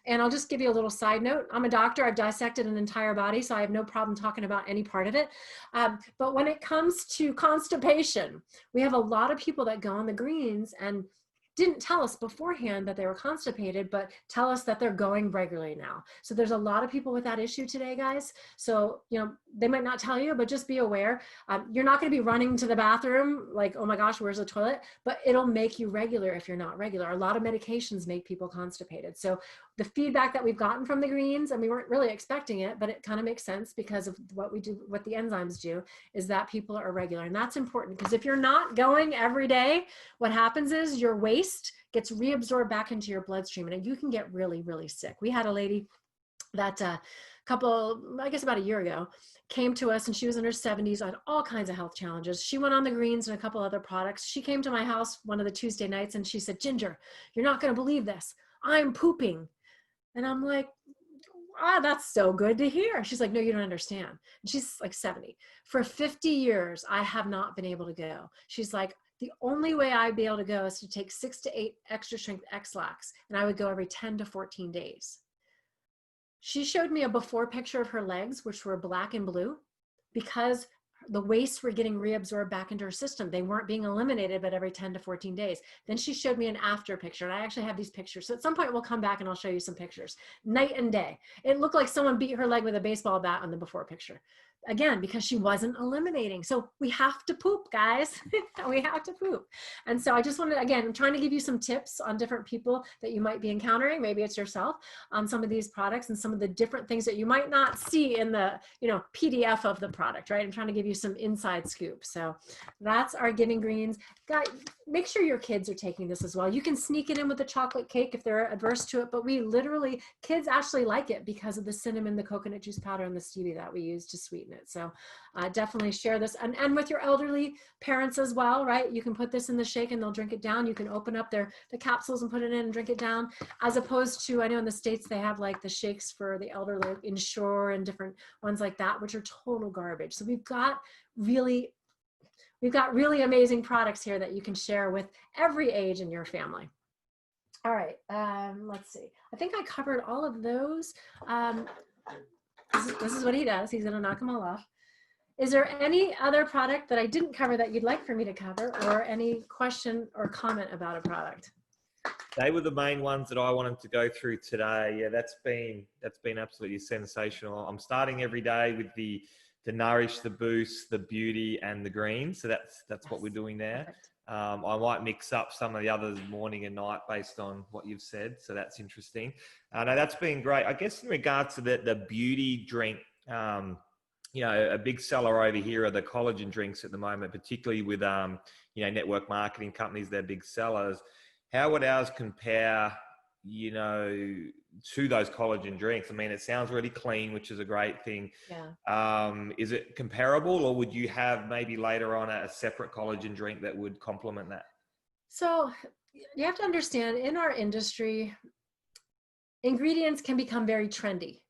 And I'll just give you a little side note. I'm a doctor. I've dissected an entire body, so I have no problem talking about any part of it. But when it comes to constipation, we have a lot of people that go on the greens and didn't tell us beforehand that they were constipated, but tell us that they're going regularly now. So there's a lot of people with that issue today, guys. So, you know, they might not tell you, but just be aware. You're not going to be running to the bathroom like, oh my gosh, where's the toilet? But it'll make you regular if you're not regular. A lot of medications make people constipated. So the feedback that we've gotten from the greens, and we weren't really expecting it, but it kind of makes sense because of what we do, what the enzymes do, is that people are regular. And that's important, because if you're not going every day, what happens is your waste gets reabsorbed back into your bloodstream and you can get really, really sick. We had a lady that I guess about a year ago, came to us, and she was in her 70s, had all kinds of health challenges. She went on the greens and a couple other products. She came to my house one of the Tuesday nights and she said, Ginger, you're not going to believe this. I'm pooping. And I'm like, that's so good to hear. She's like, no, you don't understand. And she's like 70. For 50 years, I have not been able to go. She's like, the only way I'd be able to go is to take 6 to 8 extra strength X-Lax, and I would go every 10 to 14 days. She showed me a before picture of her legs, which were black and blue, because the wastes were getting reabsorbed back into her system. They weren't being eliminated, but every 10 to 14 days. Then she showed me an after picture, and I actually have these pictures. So at some point we'll come back and I'll show you some pictures. Night and day. It looked like someone beat her leg with a baseball bat on the before picture. Again, because she wasn't eliminating. So we have to poop, guys. We have to poop. And so I just wanted, again, I'm trying to give you some tips on different people that you might be encountering. Maybe it's yourself on some of these products and some of the different things that you might not see in the, you know, PDF of the product, right? I'm trying to give you some inside scoop. So that's our Giving Greens. Guys, make sure your kids are taking this as well. You can sneak it in with the chocolate cake if they're adverse to it, but we literally, kids actually like it because of the cinnamon, the coconut juice powder, and the stevia that we use to sweeten it. So definitely share this, and with your elderly parents as well, right? You can put this in the shake and they'll drink it down. You can open up the capsules and put it in and drink it down, as opposed to, I know in the States they have like the shakes for the elderly, Ensure and different ones like that, which are total garbage. So we've got really amazing products here that you can share with every age in your family. All right, let's see. I think I covered all of those. This is what he does. He's gonna knock them all off. Is there any other product that I didn't cover that you'd like for me to cover, or any question or comment about a product? They were the main ones that I wanted to go through today. Yeah, that's been absolutely sensational. I'm starting every day with the Nourish, the Boost, the Beauty, and the Green. So that's Yes. what we're doing there. Perfect. I might mix up some of the others morning and night based on what you've said. So that's interesting. No, that's been great. I guess in regards to the beauty drink, you know, a big seller over here are the collagen drinks at the moment, particularly with, you know, network marketing companies, they're big sellers. How would ours compare, you know, to those collagen drinks? I mean, it sounds really clean, which is a great thing. Yeah. Is it comparable, or would you have maybe later on a separate collagen drink that would complement that? So you have to understand, in our industry, ingredients can become very trendy,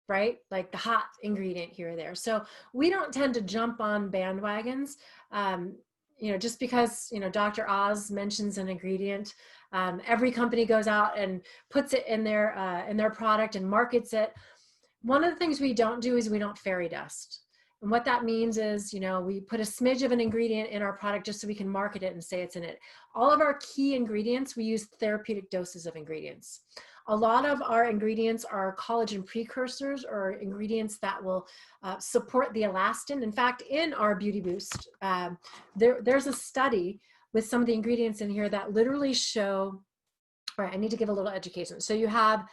right? Like the hot ingredient here or there. So we don't tend to jump on bandwagons. You know, just because, you know, Dr. Oz mentions an ingredient, every company goes out and puts it in their product and markets it. One of the things we don't do is we don't fairy dust. And what that means is, you know, we put a smidge of an ingredient in our product just so we can market it and say it's in it. All of our key ingredients, we use therapeutic doses of ingredients. A lot of our ingredients are collagen precursors, or ingredients that will support the elastin. In fact, in our Beauty Boost, there's a study with some of the ingredients in here that literally show, all right, I need to give a little education. So you have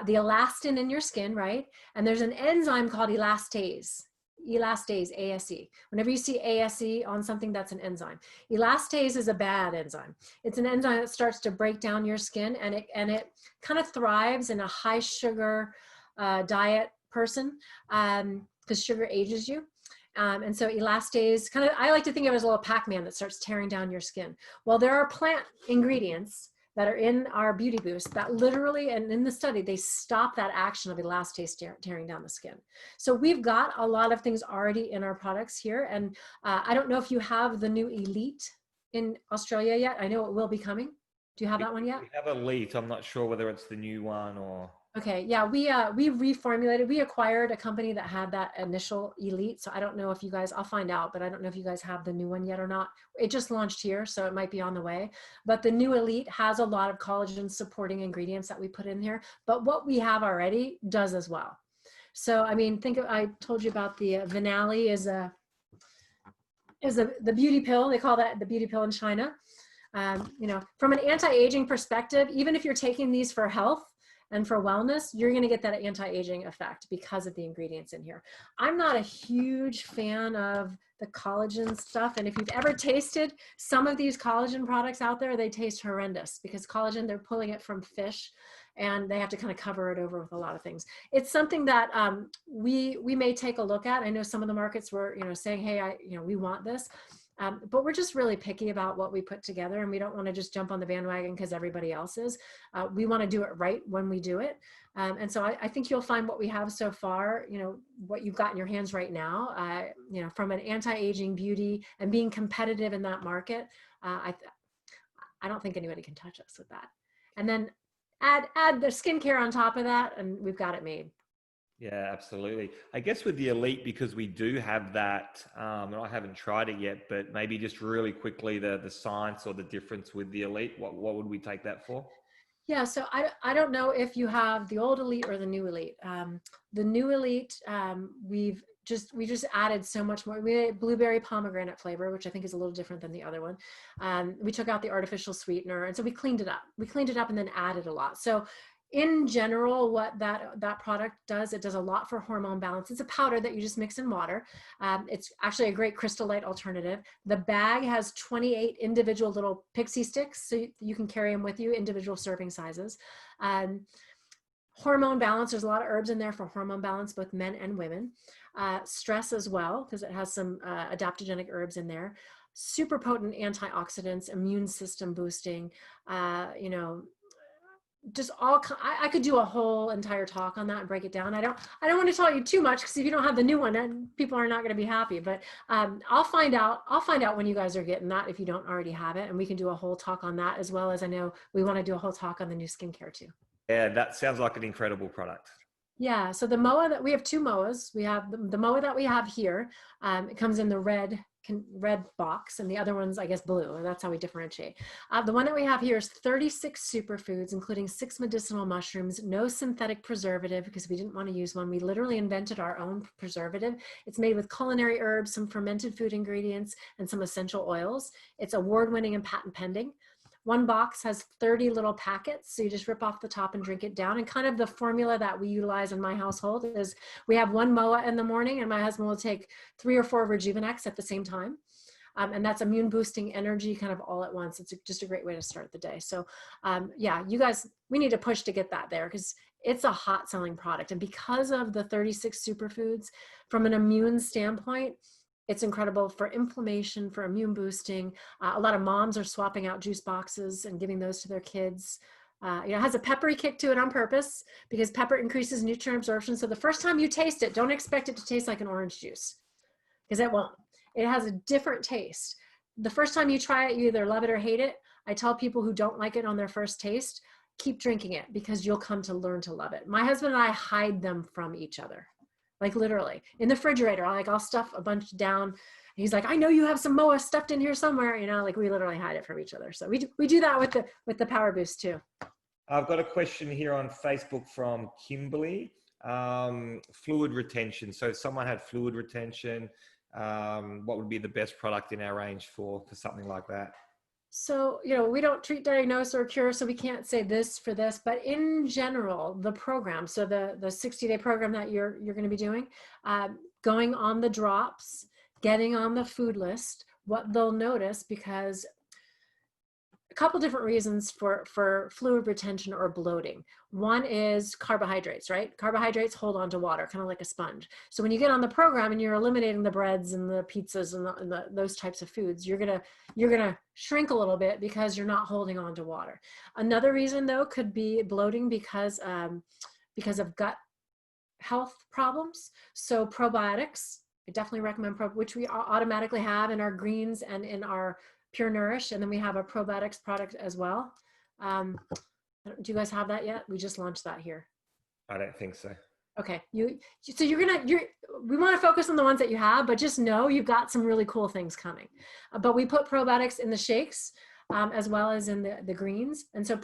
the elastin in your skin, right? And there's an enzyme called elastase. Elastase, ASE. Whenever you see ASE on something, that's an enzyme. Elastase is a bad enzyme. It's an enzyme that starts to break down your skin, and it kind of thrives in a high sugar diet person, because sugar ages you. And so elastase, kind of, I like to think of it as a little Pac-Man that starts tearing down your skin. Well, there are plant ingredients that are in our Beauty Boost that literally, and in the study, they stop that action of elastase tearing down the skin. So we've got a lot of things already in our products here. And I don't know if you have the new Elite in Australia yet. I know it will be coming. Do you have that one yet? We have Elite. I'm not sure whether it's the new one or... Okay, yeah, we reformulated. We acquired a company that had that initial Elite. So I don't know if you guys, I'll find out, but I don't know if you guys have the new one yet or not. It just launched here, so it might be on the way. But the new Elite has a lot of collagen supporting ingredients that we put in here. But what we have already does as well. So I mean, I told you about the Vinali is the beauty pill. They call that the beauty pill in China. You know, from an anti-aging perspective, even if you're taking these for health and for wellness, you're going to get that anti-aging effect because of the ingredients in here. I'm not a huge fan of the collagen stuff. And if you've ever tasted some of these collagen products out there, they taste horrendous, because collagen, they're pulling it from fish and they have to kind of cover it over with a lot of things. It's something that we may take a look at. I know some of the markets were, you know, saying, hey, we want this. But we're just really picky about what we put together, and we don't want to just jump on the bandwagon because everybody else is. We want to do it right when we do it. And so I think you'll find what we have so far, you know, what you've got in your hands right now, you know, from an anti-aging beauty and being competitive in that market, I don't think anybody can touch us with that. And then add the skincare on top of that, and we've got it made. Yeah, absolutely. I guess with the Elite, because we do have that, and I haven't tried it yet, but maybe just really quickly, the science or the difference with the Elite, what would we take that for? Yeah, so I don't know if you have the old Elite or the new Elite. The new Elite, we just added so much more. We made blueberry pomegranate flavor, which I think is a little different than the other one. We took out the artificial sweetener, and so we cleaned it up. We cleaned it up and then added a lot. So in general, what that product does, it does a lot for hormone balance. It's a powder that you just mix in water. It's actually a great crystal light alternative. The bag has 28 individual little pixie sticks, so you can carry them with you, individual serving sizes. Hormone balance, there's a lot of herbs in there for hormone balance, both men and women. Stress as well, because it has some adaptogenic herbs in there. Super potent antioxidants, immune system boosting, you know, just all, I could do a whole entire talk on that and break it down. I don't want to tell you too much, because if you don't have the new one, then people are not going to be happy. But I'll find out when you guys are getting that, if you don't already have it, and we can do a whole talk on that, as well as I know we want to do a whole talk on the new skincare too. Yeah, that sounds like an incredible product. Yeah, so the MOA that we have, two MOAs. We have the MOA that we have here. It comes in the red box, and the other one's, I guess, blue. And that's how we differentiate. The one that we have here is 36 superfoods, including 6 medicinal mushrooms, no synthetic preservative because we didn't want to use one. We literally invented our own preservative. It's made with culinary herbs, some fermented food ingredients, and some essential oils. It's award-winning and patent pending. One box has 30 little packets. So you just rip off the top and drink it down. And kind of the formula that we utilize in my household is we have one MOA in the morning and my husband will take 3 or 4 Rejuvenex at the same time. And that's immune boosting energy kind of all at once. It's just a great way to start the day. So yeah, you guys, we need to push to get that there because it's a hot selling product. And because of the 36 superfoods from an immune standpoint, it's incredible for inflammation, for immune boosting. A lot of moms are swapping out juice boxes and giving those to their kids. It has a peppery kick to it on purpose because pepper increases nutrient absorption. So the first time you taste it, don't expect it to taste like an orange juice because it won't. It has a different taste. The first time you try it, you either love it or hate it. I tell people who don't like it on their first taste, keep drinking it because you'll come to learn to love it. My husband and I hide them from each other. Like literally in the refrigerator, I'll stuff a bunch down. He's like, I know you have some MOA stuffed in here somewhere, like we literally hide it from each other. So we do that with the Power Boost too. I've got a question here on Facebook from Kimberly. Fluid retention. So if someone had fluid retention, what would be the best product in our range for something like that? So, we don't treat, diagnose, or cure, so we can't say this for this, but in general, the program, so the 60-day program that you're going to be doing, going on the drops, getting on the food list, what they'll notice, because a couple different reasons for fluid retention or bloating. One is carbohydrates, right? Carbohydrates hold on to water, kind of like a sponge. So when you get on the program and you're eliminating the breads and the pizzas and those types of foods, you're gonna shrink a little bit because you're not holding on to water. Another reason though could be bloating because of gut health problems. So probiotics, I definitely recommend which we automatically have in our greens and in our Pure Nourish, and then we have a probiotics product as well. Do you guys have that yet? We just launched that here. I don't think so. Okay, we want to focus on the ones that you have, but just know you've got some really cool things coming. But we put probiotics in the shakes as well as in the greens, and so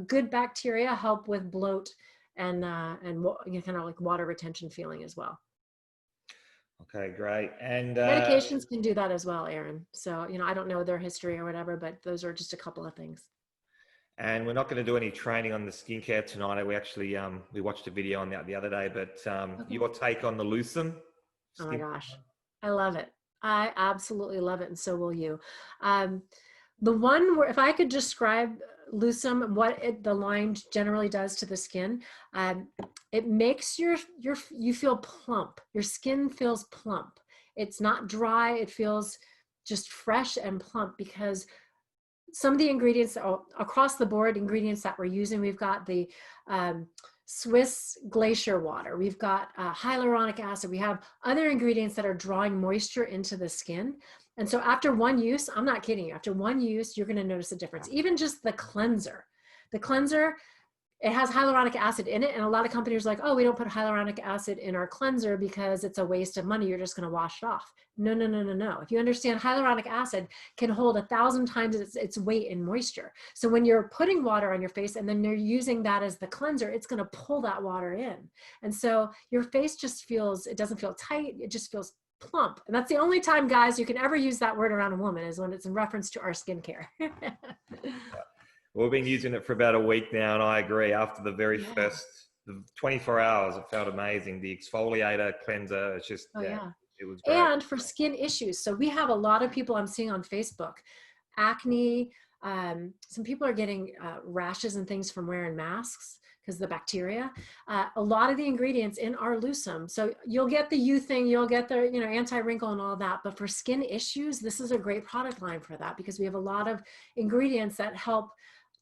good bacteria help with bloat and kind of like water retention feeling as well. Okay, great. And medications can do that as well, Aaron. So, I don't know their history or whatever, but those are just a couple of things. And we're not going to do any training on the skincare tonight. We actually, we watched a video on that the other day, but okay. Your take on the Lucem? Oh my gosh, I love it. I absolutely love it. And so will you. The one where, if I could describe Lucem, what the line generally does to the skin, it makes you feel plump. Your skin feels plump. It's not dry. It feels just fresh and plump because some of the ingredients across the board, ingredients that we're using, we've got the Swiss glacier water. We've got hyaluronic acid. We have other ingredients that are drawing moisture into the skin. And so after one use, I'm not kidding you, after one use, you're going to notice a difference. Even just the cleanser. The cleanser, it has hyaluronic acid in it. And a lot of companies are like, oh, we don't put hyaluronic acid in our cleanser because it's a waste of money. You're just going to wash it off. No, no, no, no, no. If you understand, hyaluronic acid can hold 1,000 times its weight in moisture. So when you're putting water on your face and then you're using that as the cleanser, it's going to pull that water in. And so your face just feels, it doesn't feel tight. It just feels plump. And that's the only time, guys, you can ever use that word around a woman is when it's in reference to our skincare. We've been using it for about a week now, and I agree. After the very first 24 hours, it felt amazing. The exfoliator, cleanser, it's just, it was great. And for skin issues. So we have a lot of people I'm seeing on Facebook, acne. Some people are getting rashes and things from wearing masks because of the bacteria. A lot of the ingredients in our Lucem. So you'll get the U thing, you'll get the anti-wrinkle and all that. But for skin issues, this is a great product line for that because we have a lot of ingredients that help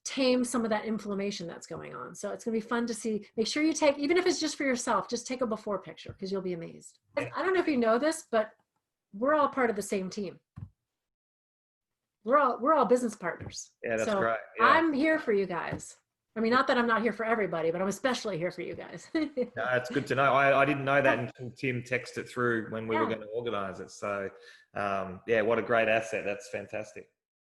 tame some of that inflammation that's going on. So it's going to be fun to see. Make sure you take, even if it's just for yourself, just take a before picture because you'll be amazed. I don't know if you know this, but we're all part of the same team. We're all business partners. Yeah, that's so right. Yeah. I'm here for you guys. I mean, not that I'm not here for everybody, but I'm especially here for you guys. No, it's good to know. I didn't know that until Tim texted it through when we were Yeah. going to organize it. So, yeah, what a great asset. That's fantastic.